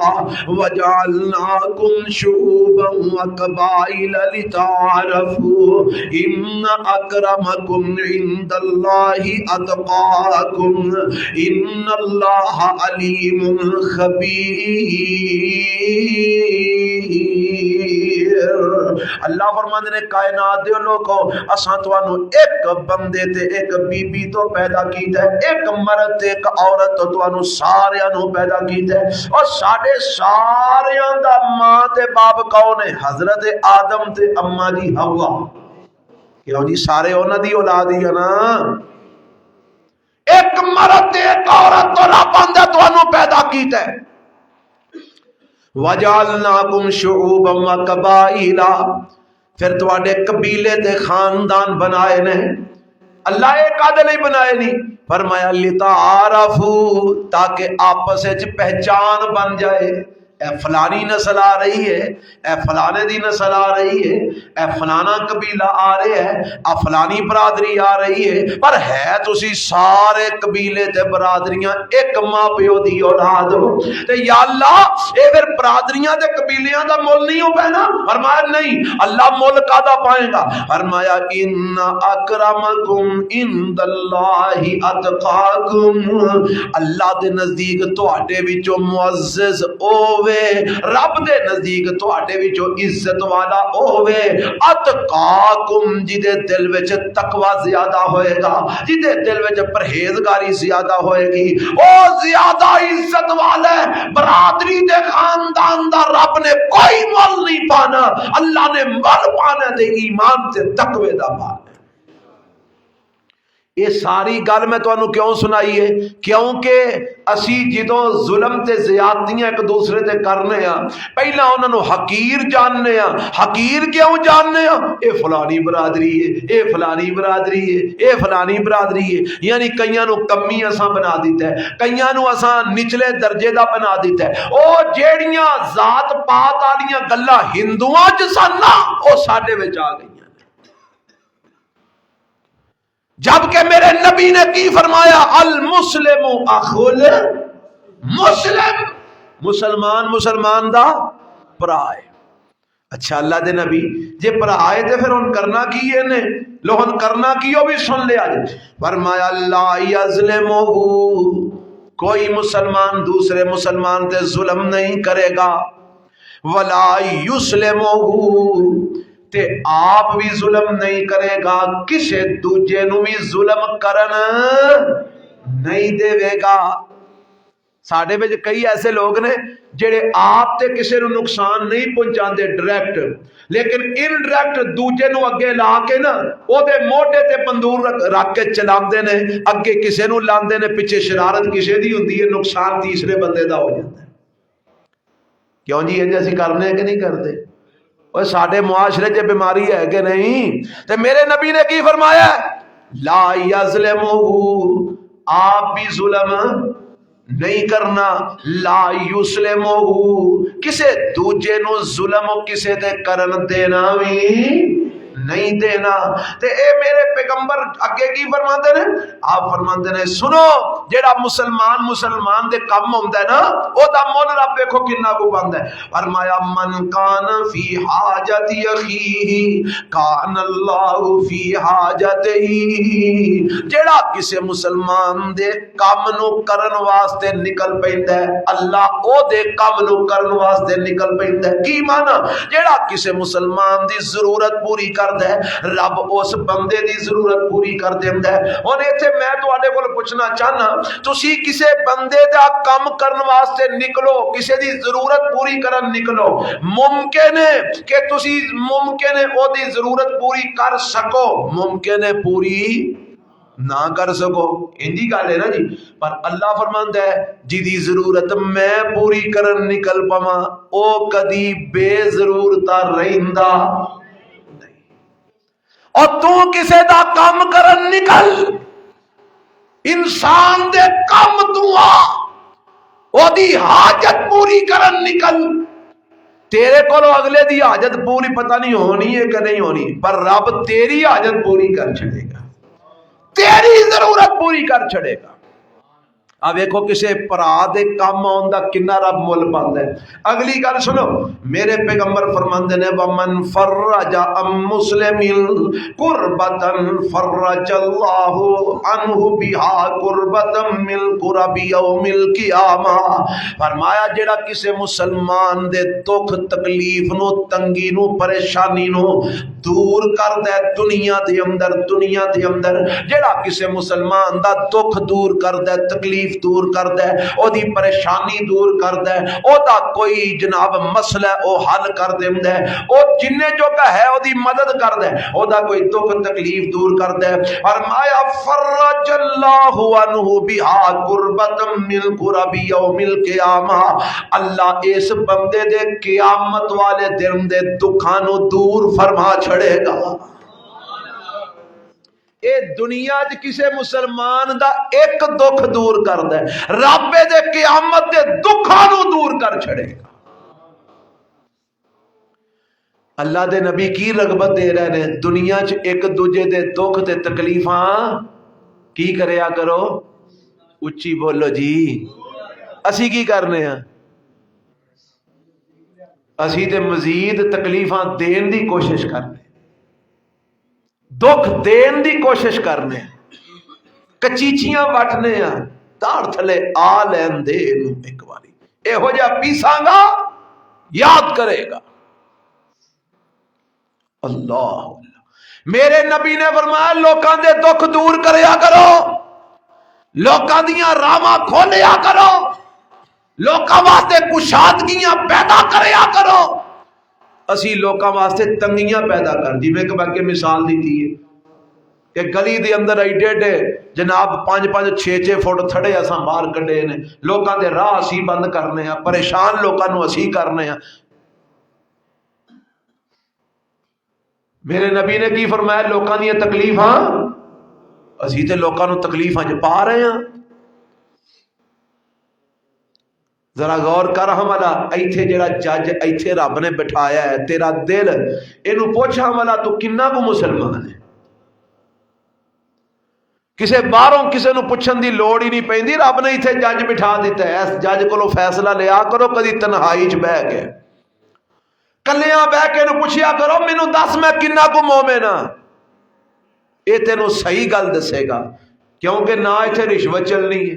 S1: وجعلناکم شعوبا و قبائل لتعارفوا ان اکرمکم عند اللہ اتقاکم ان اللہ علیم خبیر۔ اللہ فرماندے نے کائنات دے لوگوں، اساں تانوں ایک بندے تے ایک بی بی تو پیدا کیتا ہے، ایک مرد تے ایک عورت تو تانوں ساریاں نو پیدا کیتا ہے، اور ساڈے ساریاں دا ماں تے باپ کون ہے؟ حضرت آدم تے اماں جی حوا۔ کیوں جی؟ سارے انہاں دی اولاد ہی ہے نا۔ ایک مرد تے ایک عورت تو رب نے تانوں پیدا کیتا ہے۔ وَجَعَلْنَاكُمْ شُعُوبًا وَقَبَائِلًا، پھر تواڈے قبیلے تے خاندان بنائے نے۔ اللہ ایک آدھے نہیں بنائے نہیں، فرمایا لِتَعَارَفُوا، تاکہ آپس وچ پہچان بن جائے۔ اے فلانی نسل آ رہی ہے، اے فلانے دی نسل آ رہی ہے، اے فلانا قبیلہ آ رہے ہے، اے فلانی برادری آ رہی ہے، پر ہے تسی سارے قبیلے تے برادریاں ایک ماں پیو دی اولاد ہو، تے یا اللہ اے پھر برادریاں تے قبیلیاں دا مول نہیں ہو پینا؟ فرمایا نہیں، اللہ مول کادا پائے گا؟ فرمایا ان اکرمکم عند اللہ اتقاکم، اللہ دے نزدیک تواڈے وچوں معزز ہووے، رب دے نزدیک تواڈے وچوں عزت والا ہووے، اتقاکم جدے دل وچ تقوی زیادہ ہوئے گا، جدے دل وچ پرہیزگاری زیادہ ہوئے گی، او زیادہ عزت والے برادری دے خاندان دا رب نے کوئی مول نہیں پانا، اللہ نے مول پانا تے ایمان تے تقوی دا پانا۔ یہ ساری گل میں تانوں کیوں سنائی ہے؟ کیونکہ اسی جدوں ظلم تے زیادتیاں ایک دوسرے تے کرنے ہاں، پہلا انہاں نو حقیر جاننے ہاں۔ حقیر کیوں جاننے ہاں؟ اے فلانی برادری ہے، اے فلانی برادری ہے، اے فلانی برادری ہے، یعنی کئیاں نو کمی اساں بنا دیتا ہے، کئیاں نو اساں نچلے درجے دا بنا دیتا ہے۔ او جیڑیاں ذات پات والیاں گلاں ہندوؤں چ سن نا، او ساڈے وچ آ گئی، جبکہ میرے نبی نے کی فرمایا؟ المسلم اخو المسلم، مسلمان مسلمان دا بھرا ہے۔ اچھا اللہ دے نبی جے بھرا ہے تے پھر ہن کرنا کی ہے نے؟ لو ہن کرنا کی ہو بھی سن لیا جی۔ فرمایا لا یظلمہ، کوئی مسلمان دوسرے مسلمان تے ظلم نہیں کرے گا، ولا یسلمہ، تے آپ بھی ظلم نہیں کرے گا، کسے دوجے نو بھی ظلم کرن نہیں دے گا۔ ساڈے وچ کئی ایسے لوگ نے جڑے آپ تے کسے نو نقصان نہیں پہنچاندے ڈائریکٹ، لیکن انڈائریکٹ دوجے نو اگے لا کے نا او دے موڈے تے بندور رکھ کے چلاندے نے، اگے کسے نو لاندے نے، پیچھے شرارت کسے دی ہوندی ہے، نقصان تیسرے بندے دا ہو جاتا ہے۔ کیوں جی یہ اسی کرنے کہ نہیں کرتے؟ اور ساڈے معاشرے چ بیماری ہے کہ نہیں؟ تے میرے نبی نے کی فرمایا؟ لا یظلمہ، آپ بھی ظلم نہیں کرنا، لا یسلمہ، کسے دوجے نو ظلم کسے تے کرن دینا بھی نہیں دینا۔ تے اے میرے پیغمبر اگے کی فرماندے نے؟ آپ فرماندے نے سنو، جیڑا مسلمان دے کم ہوندا ہے نا، او دا مول رب دیکھو کنا کو پاندا ہے۔ فرمایا من کان فی حاجت اخیہ کان اللہ فی حاجتہ، جیڑا کسے مسلمان دے کم نو کرن واسطے نکل پیندا ہے، اللہ او دے کم نو کرن واسطے نکل پیندا ہے۔ کی معنی؟ جیڑا کسے مسلمان دی ضرورت پوری کر دے، رب اس بندے دی ضرورت پوری کر دیندا ہے۔ ہن ایتھے میں تواڈے کول پوچھنا چاہنا، تسی کسے بندے دا کم کرن واسطے نکلو، کسے دی ضرورت پوری کرن نکلو، ممکن ہے کہ تسی ممکن ہے او دی ضرورت پوری کر سکو، ممکن ہے پوری نہ کر سکو، انجی گل ہے نا جی۔ پر اللہ فرماندا ہے جدی ضرورت میں پوری کرن نکل پواں او کدی بے ضرورتا رہندا، اور تو کسے دا کام کرن نکل، انسان دے کام تو آ، او دی حاجت پوری کرن نکل۔ تیرے کو اگلے دی حاجت پوری پتہ نہیں ہونی ہے کہ نہیں ہونی، پر رب تیری حاجت پوری کر چھڑے گا، تیری ضرورت پوری کر چھڑے گا۔ اب دیکھو کسے پرا دے کام آن دا کنا رب مول پاندا ہے۔ اگلی گل سنو، میرے پیغمبر فرماندے نے ومن فرج عن مسلم قربتا فرج اللہ عنہ بہا قربتا من قرب یوم القیامہ۔ فرمایا جڑا کسے مسلمان دے دکھ تکلیف نو تنگی نو پریشانی نو دور کر دے دنیا دے اندر، جڑا کسے مسلمان دا دکھ دور کر دے، تکلیف دور کر دے، او دی پریشانی دور کر دے، او دا کوئی جناب مسئلہ او حل کر دے، او جننے جو کا ہے او دی مدد کر دے، او دا کوئی دکھ تکلیف دور کر دے۔ فرمایا فرج اللہ عنہ بہا قربتا من قرب یوم القیامہ، اللہ اس بندے دے قیامت والے دن دے دکھاں نو دور فرما چھڑے گا۔ اے دنیا چ کسے مسلمان دا ایک دکھ دور کر دے، رب دے قیامت دے دکھاں نو دور کر چھڑے گا۔ اللہ دے نبی کی رغبت دے رہے ہیں؟ دنیا چ ایک دوجے دے دکھ تے تکلیفاں کی کریا کرو. اچھی بولو جی. اسی کی کرنے ہیں؟ اسی تے مزید تکلیفاں دین دی کوشش کرنے، دکھ دین دی کوشش کرنے، کچیچیاں وٹنے ہیں. داڑ تھلے آ لین دے ایک باری یہو جہا پیساں گا یاد کرے گا. اللہ میرے نبی نے فرمایا لوکاں دے دکھ دور کریا کرو، لوکاں دیاں راواں کھولیا کرو، لوکاں واسطے کشادگیاں پیدا کریا کرو. اسی لوکاں واسطے تنگیاں پیدا کر جی. میں کہ مثال دیتی ہے کہ گلی دے اندر ایڈے ایڈے جناب 5-5 6 فٹ تھڑے اساں باہر کڈے نے، لوکاں دے راہ اسی بند کرنے ہیں، پریشان لوکاں نو اسی کرنے ہیں. میرے نبی نے کی فرمایا لوکاں دی تکلیفاں اسی تے لوکاں نو تکلیفاں چ پا رہے ہیں. ذرا غور کر حملہ ایتھے جڑا جج ایتھے رب نے بٹھایا ہے تیرا دل اینو پوچھ حملہ تو کنا کو مسلمان ہے. کسے باہروں کسے نو پوچھن دی لوڑ ہی نہیں پیندی، رب نے ایتھے جج بٹھا دیتا ہے. اس جج کولو فیصلہ لیا کرو، کدی تنہائی چ بہ کے کلیاں بہ کے نو پوچھیا کرو مینوں دس میں کنا کو مومن ہاں. اے تینوں صحیح گل دسے گا، کیونکہ نہ ایتھے رشوت چلنی ہے،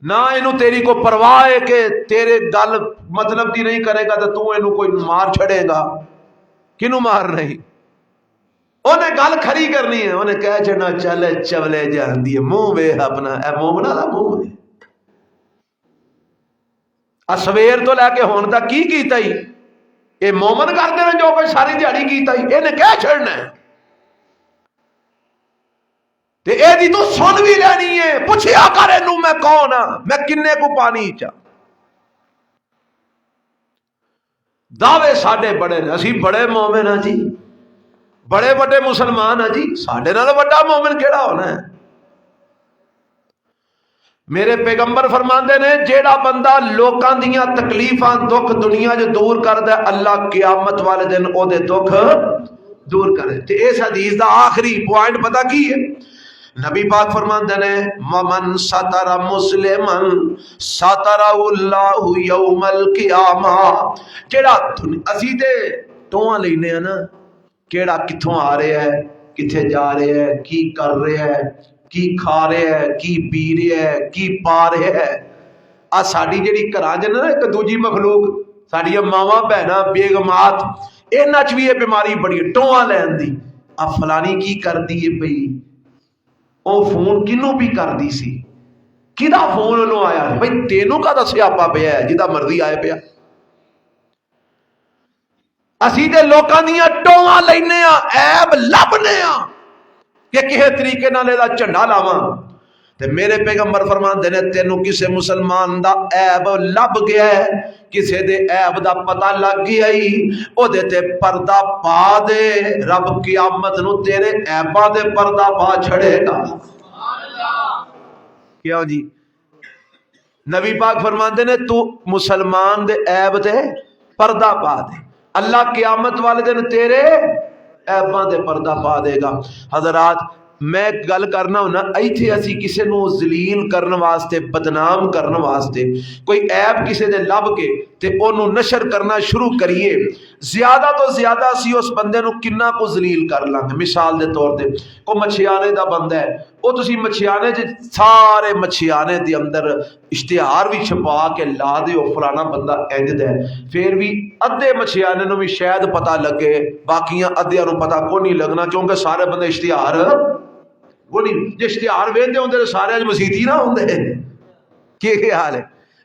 S1: نہ اینو تیری کو پرواہ ہے کہ تیرے گل مطلب دی نہیں کرے گا تو تو اینو کوئی مار چھڑے گا. کنو مار نہیں، انہیں گل کھری کرنی ہے، انہیں کہہ چھڑنا چل چولے جان دی منہ وے اپنا. اے مومنا دا منہ ہے. سویر تو لے کے ہون تک کی کیتا ہی یہ مومن کرتے ہیں جو کوئی ساری دیہڑی کیتا ہی انہیں کہہ چھڑنا ہے. تے اے دی تو سن بھی لینی ہے، پوچھیا کر اینو میں کون ہاں، میں کنے کو پانی چا. دعوے ساڈے بڑے نے، اسی بڑے مومن ہاں جی، بڑے بڑے مسلمان ہاں جی. ساڈے نال بڑا مومن کیڑا ہونا ہے؟ میرے پیغمبر فرماندے نے جیڑا بندہ لوکاں دیاں تکلیفاں دکھ دنیا جو دور کردا ہے اللہ قیامت والے دن او دے دکھ دور کرے. تے اس حدیث دا آخری پوائنٹ پتہ کی ہے؟ نبی پاک فرماندے نے ممن ستر مسلمن ستر اللہ یوم القیامہ. جیڑا اسی تے توہاں لینے ہیں نا کیڑا کتھوں آ رہا ہے، کتھے جا رہا ہے، کی کر رہا ہے، کی کھا رہا ہے، کی پی رہا ہے، کی پا رہا ہے. آ ساڈی جڑی گھراں چ نا ایک دوجی مخلوق ساڈیاں ماواں بہناں بیگمات انہاں چ بھی یہ بیماری بڑی ہے ٹوواں لین دی. آ فلانی کی کردی ہے پئی، او فون کنوں بھی کردی سی، کدا فون انہوں آیا ہے بھائی تینوں کا دا سیاپا پیا ہے جدا مرضی آئے پیا. اسی تے لوکاں دیاں ٹوواں لینے ہاں، عیب لبنے ہاں کہ کہے طریقے نال دا جھنڈا لاواں. تے میرے پیغمبر فرماندے نے تینوں کسے مسلمان دا عیب لب گیا ہے، کسے دے عیب دا پتہ لگ گیا ہی، او دے تے پردہ پا دے، رب قیامت نو تیرے عیباں دے پردہ پا چھڑے گا. کیوں جی؟ نبی پاک فرماندے نے تو مسلمان دے عیب دے پردہ پا دے، اللہ قیامت والے دن تیرے عیباں دے پردہ پا دے گا. حضرات میں گل کرنا ہونا ایتھے اسی کسے نو ذلیل کرن واسطے بدنام کرن واسطے کوئی عیب کسے دے لب کے تے اونوں نشر کرنا شروع کریے، زیادہ تو زیادہ اسی اس بندے نو کنا کو ذلیل کر لیں گے. مثال دے طور تے کو مچھیانے دا بندہ ہے، او تسی مچھیانے سارے مچھیانے دے اندر اشتہار بھی چھپا کے لا دیو فلانا بندہ انج ہے، پھر بھی ادھے مچھیانے نو بھی شاید پتہ لگے، باقیاں ادھیاں نو پتہ کو نہیں لگنا کیونکہ سارے بندے اشتہار وہ نہیں. جی اشتہار ویندے ہوندے تے سارے اج مسیتی نہ ہوندے. کی حال ہے؟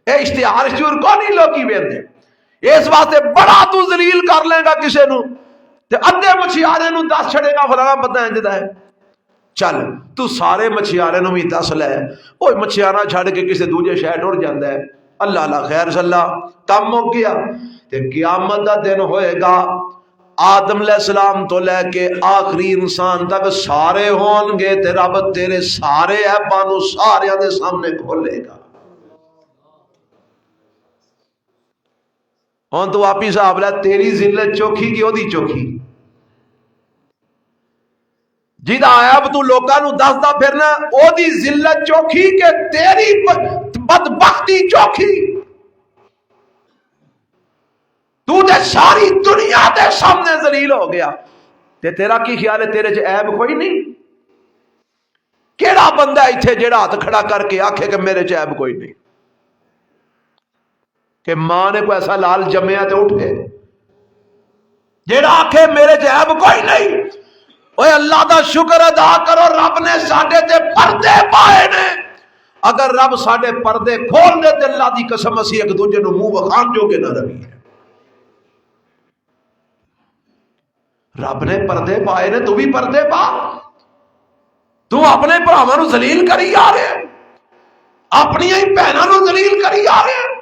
S1: اے اشتہار شور کو نہیں لوکی ویندے، اس واسطے بڑا تو ذلیل کر لے گا کسے نو تے ادھے مچھیانے نو دس چھڑے گا فلانا بندہ انج دا ہے. چل تو سارے مچھیانے نو بھی دس لے، او مچھیانہ چھڑ کے کسے دوجے شہر ٹر جاندا ہے. اللہ اللہ خیر صلی کم ہو گیا. تے قیامت دا دن ہوئے گا آدم علیہ السلام تو لے کے آخری انسان تک سارے ہون گے تے رب تیرے سارے عیباں نو سارے دے سامنے کھولے گا. ہوں تو آپ ہی حساب لا، تیری ذلت چوکھی کہ وہی چوکھی؟ جہاں آیا تو لوگوں نو دسدا پھرنا وہی ذلت چوکھی کہ تیری بدبختی چوکھی؟ تو تے ساری دنیا دے سامنے ذلیل ہو گیا تے تیرا کی خیال ہے تیرے چ عیب کوئی نہیں؟ کیڑا بندہ ایتھے جیڑا ہاتھ کھڑا کر کے آکھے کہ میرے چ عیب کوئی نہیں؟ کہ ماں نے کوئی ایسا لال جمیا تے اٹھے جیڑا آکھے میرے چ عیب کوئی نہیں؟ اوے اللہ دا شکر ادا کرو، رب نے ساڈے تے پردے پائے نے۔ اگر رب ساڈے پردے کھول دے تے اللہ دی قسم اسی ایک دوجے نو منہ وکھان جو کہ نہ رہی۔ رب نے پردے پائے نے، تو بھی پردے پا۔ تو اپنے بھراواں نو ذلیل کری آ رہے، اپنی ہی بہناں نو ذلیل کری آ رہے،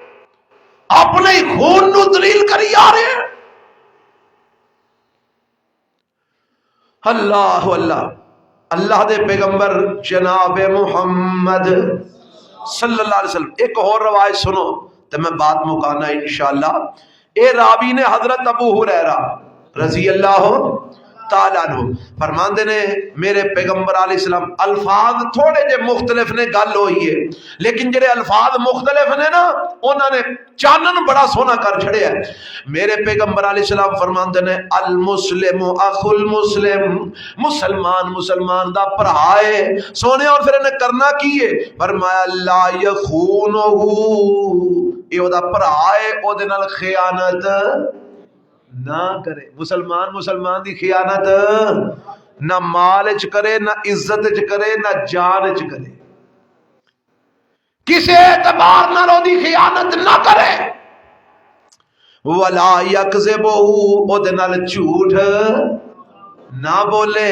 S1: اپنے ہی خون نو ذلیل کری آ رہے۔ اللہ اللہ اللہ دے پیغمبر جناب محمد صلی اللہ علیہ وسلم۔ ایک اور روایت سنو تو میں بات مکانا انشاءاللہ۔ اے راوی نے حضرت ابو ہریرہ رضی اللہ تعالیٰ عنہ فرماندے نے میرے پیغمبر علیہ السلام، الفاظ تھوڑے جے مختلف نے گل ہوئی ہے لیکن جڑے الفاظ مختلف نے نا انہوں نے چانن بڑا سونا کر چھڑیا ہے۔ میرے پیغمبر علیہ السلام فرماندے نے المسلم اخو المسلم، مسلمان مسلمان دا بھرا ہے سونے۔ اور پھر انہیں کرنا کی ہے؟ فرمایا لا یخونہ، یہ او دا بھرا ہے او دے نال خیانت نہ کرے۔ مسلمان مسلمان دی خیانت نہ مال چ کرے، نہ عزت چ کرے، نہ جان چ کرے، کسی اعتبار نہ رو دی خیانت نہ کرے۔ ولا یکذب، او دے نال جھوٹ نہ بولے۔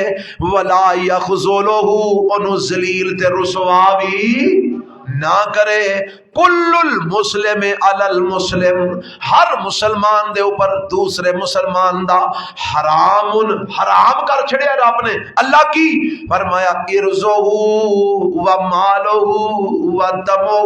S1: ولا یخذلہ، اونوں ذلیل تے رسوا بھی نہ کرے۔ کل المسلم علی المسلم، ہر مسلمان دے اوپر دوسرے مسلمان دا حرام کر چھڑیا رب نے۔ اللہ کی فرمایا ارزہ و مالہ و دمہ،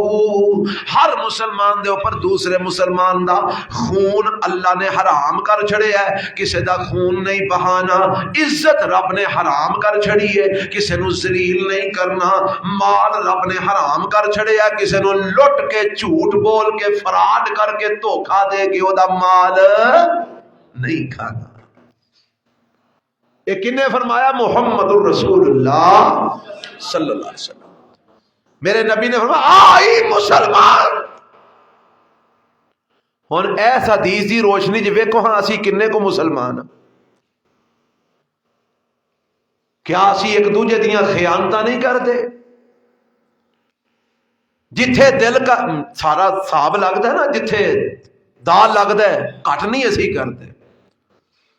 S1: ہر مسلمان دے اوپر دوسرے مسلمان دا خون اللہ نے حرام کر چھڑیا ہے، کسی دا خون نہیں بہانا۔ عزت رب نے حرام کر چھڑی ہے، کسی نو ذلیل نہیں کرنا۔ مال رب نے حرام کر چھڑیا، کسی نو لٹ کے جھوٹ بول کے فراڈ کر کے دھوکا دے کے او دا مال نہیں کھانا۔ یہ کنے فرمایا؟ محمد الرسول اللہ صلی اللہ علیہ وسلم۔ میرے نبی نے فرمایا آئی مسلمان۔ ہن ایس حدیث دی روشنی جی ویکھو ہاں اسی کنے کو مسلمان ہاں؟ کیا اسی ایک دوجے دیاں خیانتاں نہیں کرتے؟ جتھے دل کا سارا حساب لگتا ہے نا، جتھے دال لگتا ہے کٹ نہیں اسی کرتے۔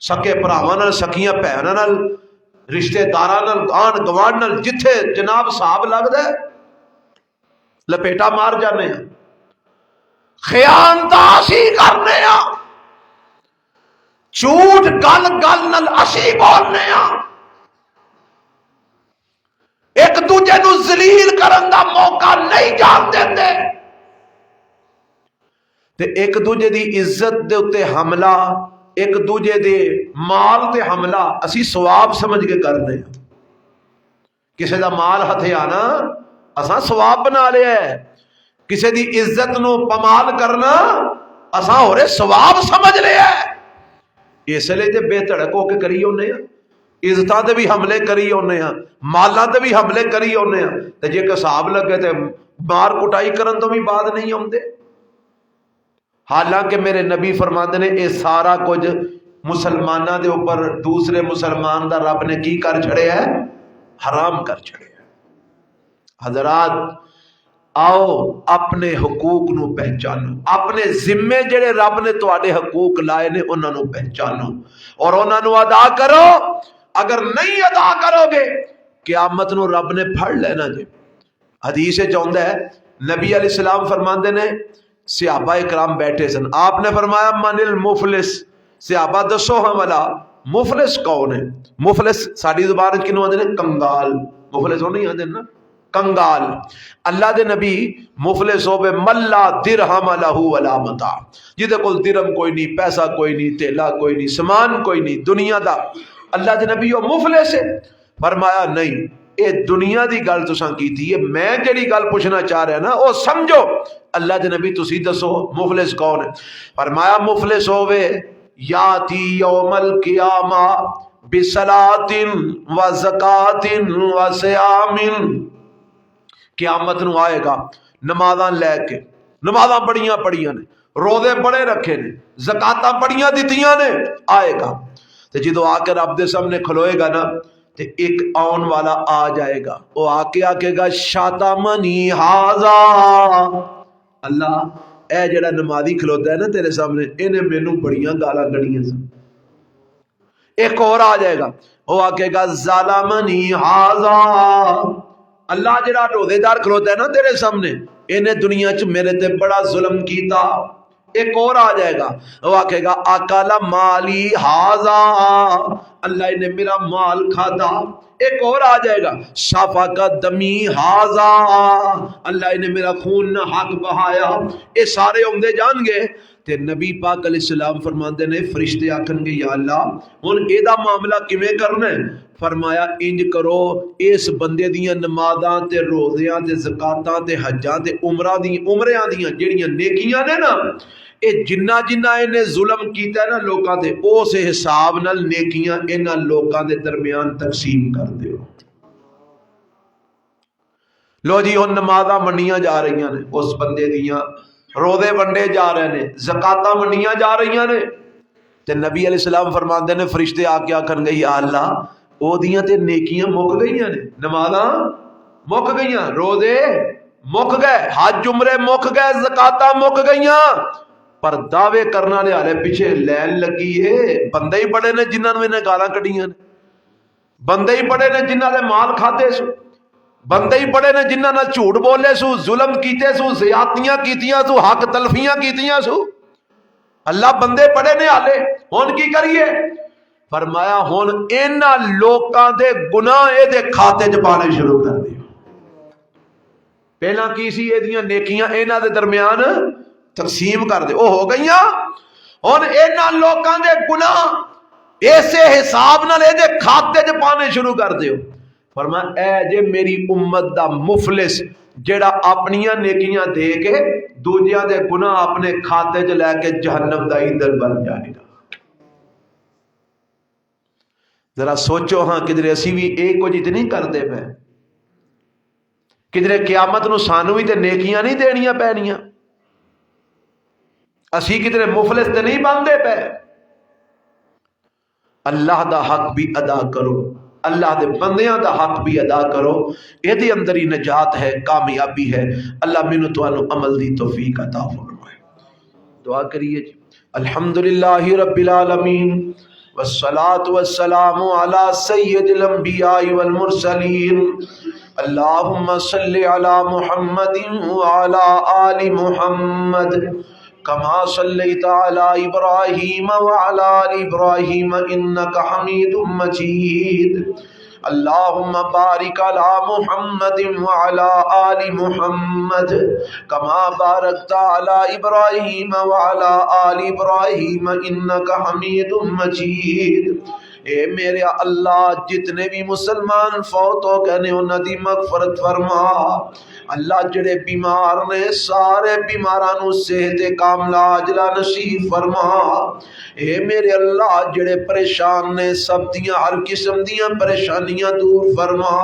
S1: سکے بھراواں نال، سکیاں بھیناں نال، رشتے داراں نال، آن گوانڈ نال جتھے جناب حساب لگتا ہے لپیٹا مار جانے ہیں، خیانتاں اسی کرنے ہاں، جھوٹ گل گل نال اسی بولنے ہاں، ایک دوجے نو ذلیل کرن دا موقع نہیں جان دیندے، تے ایک دوجے دی عزت دے اتے حملہ، ایک دوجے دے مال تے حملہ اسی ثواب سمجھ کے کرنے ہیں۔ کسی دا مال ہتھے آنا اساں ثواب بنا لیا ہے، کسی دی عزت نو پمال کرنا اساں ہورے ثواب سمجھ لیا ہے۔ اس لیے تے بے دھڑک ہو کے کری ہونے ہیں، عزتاں تے بھی حملے کری ہونے ہیں، مالاں تے بھی حملے کری ہونے ہیں، تے جے حساب لگے تے مار کٹائی کرن تو بھی بعد نہیں ہوندے۔ حالانکہ میرے نبی فرماندے نے اے سارا کچھ مسلماناں دے اوپر دوسرے مسلمان دا رب نے کی کر چھڑے ہے؟ حرام کر چھڑے ہے۔ حضرات آؤ اپنے حقوق نو پہچانو، اپنے ذمے جڑے رب نے تواڈے حقوق لائے نے انہاں نو پہچانو اور انہاں نو ادا کرو۔ اگر نہیں ادا کرو گے قیامت نو رب نے پھڑ لینا جے۔ حدیث چاہتا ہے نبی علیہ السلام فرماندے نے، صحابہ اکرام بیٹھے سن، آپ نے فرمایا من المفلس، صحابہ دسو ہم والا مفلس کون ہے؟ مفلس ساڈی زبان کنوں آندے نے کنگال، مفلس وہ نہیں آندے نا، کنگال. اللہ دے نبی مفلس ہوے ملا درہم لہو ولا متاع, جہدے کول درہم کوئی نہیں, پیسہ کوئی نہیں, تیلا کوئی نہیں, سامان کوئی نہیں دنیا دا. اللہ دے نبی وہ مفلس ہے. فرمایا نہیں, اے دنیا دی گل تساں کیتی ہے, میں جڑی گل پوچھنا چاہ رہا نا او سمجھو. اللہ دے نبی تسی دسو مفلس کون ہے؟ فرمایا مفلس ہوے یاتی یوم القیامہ بصلاۃ و زکاۃ و صیام, قیامت نو آئے گا نمازاں لے کے, نمازاں بڑیاں پڑھیاں نے, روزے بڑے رکھے نے, زکاتاں بڑیاں دتیاں نے, آئے گا تے جدو آ کے رب دے سامنے کھلوئے گا نا تے ایک آن والا آ جائے گا, وہ آ کے آکے گا شاتمنی ہاذا, اللہ اے جڑا نمازی کھلوتا ہے نا تیرے سامنے, انہیں مینوں بڑیاں گالاں کڑیاں سن. ایک اور آ جائے گا, وہ آکے گا ظالمنی ہاذا, اللہ جڑا روزے دار کھلوتا ہے نا تیرے سامنے, انہیں دنیا چ میرے تے بڑا ظلم کیتا. ایک اور آ جائے گا, وہ آکے گا اکل مالی ہاذا, اللہ نے میرا مال کھادا. ایک اور آ جائے گا سفک دمی ہاذا, اللہ نے میرا خون نہ حق بہایا. یہ سارے ہوندے جان گے تے نبی پاک علیہ السلام فرماندے نے فرشتے آکھن گے یا اللہ ہن ایدا معاملہ کیویں کرنا ہے؟ فرمایا انج کرو, اس بندے دیاں نمازاں تے روزیاں تے زکاتاں تے حجاں تے عمریاں دیاں جڑیاں نیکیاں نے نا, اے جنہ جنہ انہیں ظلم کیتا ہے نا لوکاں تے, اس حساب نال نیکیاں انہاں لوکاں دے درمیان تقسیم کر دیو. لو جی ہن نمازاں منیاں جا رہی نے, اس بندے دیاں روزے ونڈے جا رہے نے, زکاتاں منیاں جا رہی نے, تے نبی علیہ السلام فرماندے نے فرشتے آ کے آکھن گے یا اللہ او دیاں تے نیکیاں مک گئیاں نے, نمازاں مک گئیاں, روزے مک گئے, حج عمرے مک گئے, زکاتاں مک گئیاں, پر دعوے کرنا لے آلے پیچھے لین لگی ہے. بندے ہی بڑے نے جنہاں نوں انہیں گالاں کڈیاں نے, بندے ہی بڑے نے جنہاں دے مال کھاتے سو, بندے ہی بڑے نے جنہاں نال جھوٹ بولے سو, ظلم کیتے سو, زیادتیاں کیتیاں سو, حق تلفیاں کیتیاں سو. اللہ بندے بڑے نے آلے, ہن کی کریے؟ فرمایا ہن انہاں لوکاں دے گناہ اے دے کھاتے چ پانے شروع کر دیو. پہلا کی سی ایدیاں نیکیاں انہاں دے درمیان تقسیم کر دے, او ہو گئیاں. ہن انہاں لوکاں دے گناہ ایسے حساب نال اے دے کھاتے چ پانے شروع کر دیو. فرمایا اے جے میری امت دا مفلس جیڑا اپنیاں نیکیاں دے کے دوجیاں دے گناہ اپنے کھاتے چ لے کے جہنم دا ایندھن بن جائے گا. ذرا سوچو ہاں کدھر اسی بھی ایک کچھ اتنی کر دے پے, کدھر قیامت نو سانو بھی تے نیکیاں نہیں دینیاں پینیاں, اسی کدھر مفلس تے نہیں بندے پے. اللہ دا حق بھی ادا کرو, اللہ دے بندیاں دا حق بھی ادا کرو, اے دے اندر ہی نجات ہے, کامیابی ہے. اللہ مینوں تانوں عمل دی توفیق عطا فرمائے. دعا کریے جی. الحمدللہ رب العالمین والصلاة والسلام علی سید الانبیاء والمرسلین. اللہم صلی علی محمد وعلی آل محمد کما صلیت علی ابراہیم وعلی آل ابراہیم انک حمید مجید. اللہم بارک علی محمد وعلی آل محمد کما بارکت علی ابراہیم وعلی آل ابراہیم انک حمید مجید. اے میرے اللہ جتنے بھی مسلمان فوت ہو گئے نے انہاں دی مغفرت فرما. اللہ جڑے بیمار نے سارے بیماراں نوں صحت کاملہ عاجلہ نصیب فرما. اے میرے اللہ جڑے پریشان نے سب دیاں ہر قسم دیاں پریشانیاں دور فرما.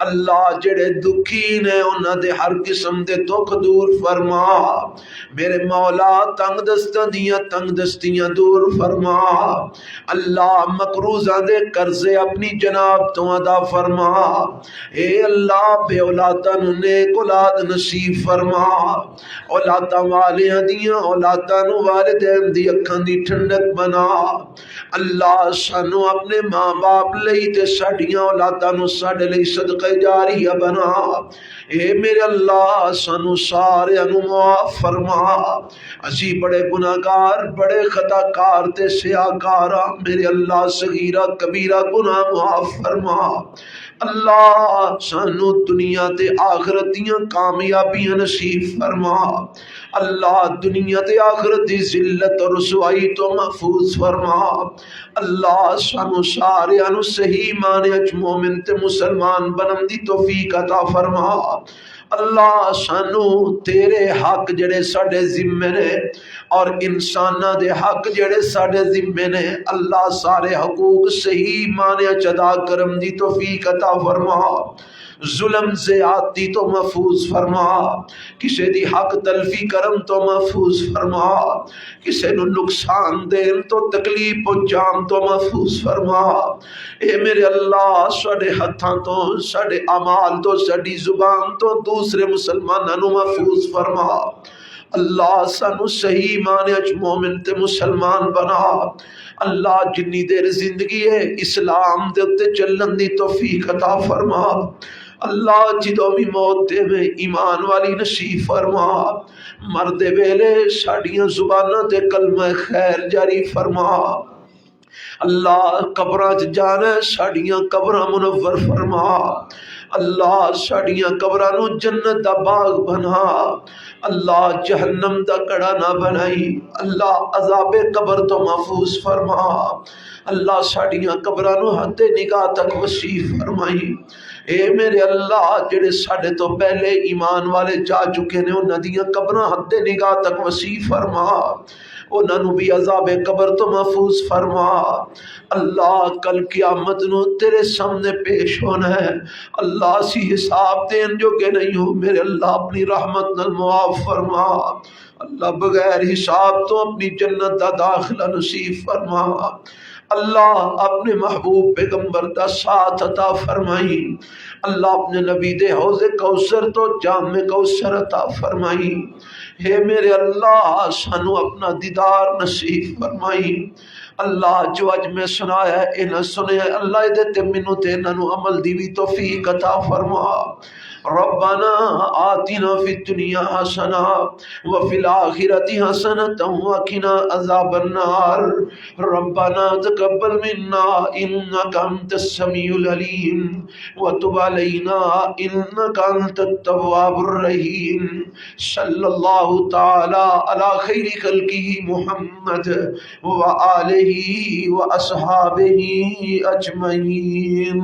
S1: اللہ جڑے دکھی نے انہاں دے ہر قسم دے دکھ دور فرما. میرے مولا تنگ دستاں دیاں تنگ دستیاں دور فرما. اللہ مقروضاں دے قرضے اپنی جناب تو ادا فرما. اے اللہ بے اولاداں نوں نیک اولاد نصیب فرما. اولاداں والیاں دیاں اولاداں نوں والدین دی اکھاں دی ٹھنڈک بنا. اللہ سانو اپنے ماں باپ لئی تے ساڈیاں اولاداں نوں ساڈے لئی صدقہ جاریہ بنا. اے میرے اللہ سانو سارے نو معاف فرما، اسی بڑے گناہگار بڑے خطا کار تے سیاکار ہاں، میرے اللہ صغیرہ کبیرہ گناہ معاف فرما۔ اللہ سانو دنیا تے آخرت دیاں کامیابیاں نصیب فرما، اللہ دنیا تے آخرت دی ذلت اور رسوائی تو محفوظ فرما، اللہ سانو سارے نو صحیح معنی وچ مومن تے مسلمان بنن دی توفیق عطا فرما۔ اللہ سانو تیرے حق جڑے ساڈے ذمے نے اور انساناں دے حق جڑے ساڈے ذمے نے، اللہ سارے حقوق صحیح معنی وچ ادا کرن دی توفیق عطا فرما، ظلم زیادتی تو محفوظ فرما، کسے دی حق تلفی کرم تو محفوظ فرما، کسے نو نقصان دین تو تکلیف پہنچان تو محفوظ فرما۔ اے میرے اللہ ساڈے ہتھاں تو ساڈے اعمال تو ساڈی زبان تو دوسرے مسلماناں نو محفوظ فرما، اللہ سانو صحیح معنی وچ مومن تے مسلمان بنا، اللہ جنی دیر زندگی ہے اسلام دے تے چلن دی توفیق عطا فرما، اللہ جدوں بھی موت دے میں ایمان والی نصیب فرما، مردے ویلے ساڈیاں زباناں تے کلمہ خیر جاری فرما، اللہ قبراں چ جانا ساڈیاں قبراں منور فرما، اللہ ساڈیاں قبراں نو جنت دا باغ بنا، اللہ جہنم دا کڑا نہ بنائی، اللہ عذاب قبر تو محفوظ فرما، اللہ ساڈیاں قبراں نو حد نگاہ تک وسیع فرمائی۔ اے میرے اللہ جڑے ساڈے تو پہلے ایمان والے جا چکے نے انہاں دیاں قبراں حد نگاہ تک وسیع فرما، انہاں نو بھی عذاب قبر تو محفوظ فرما، اللہ کل قیامت نو تیرے سامنے پیش ہونا ہے، اللہ سی حساب دین جو کہ نہیں ہو، میرے اللہ اپنی رحمت نال معاف فرما، اللہ بغیر حساب تو اپنی جنت دا داخلہ نصیب فرما، اللہ اپنے محبوب پیغمبر دا ساتھ عطا فرمائی، اللہ اپنے نبی دے حوض کوثر تو جام کوثر عطا فرمائی، ہے میرے اللہ سانو اپنا دیدار نصیب فرمائی، اللہ جو اج میں سنایا ہے اے نہ سنے اللہ دے تے مینوں تے انہاں نو عمل دی بھی توفیق عطا فرما، ربنا آتنا فی الدنیا حسنہ وفی الآخرۃ حسنۃ وقنا عذاب النار، ربنا تقبل منا انک انت السمیع العلیم وتب علینا انک انت التواب الرحیم، صلی اللہ تعالی علی خیر خلقہ محمد وآلہ واصحابہ اجمعین۔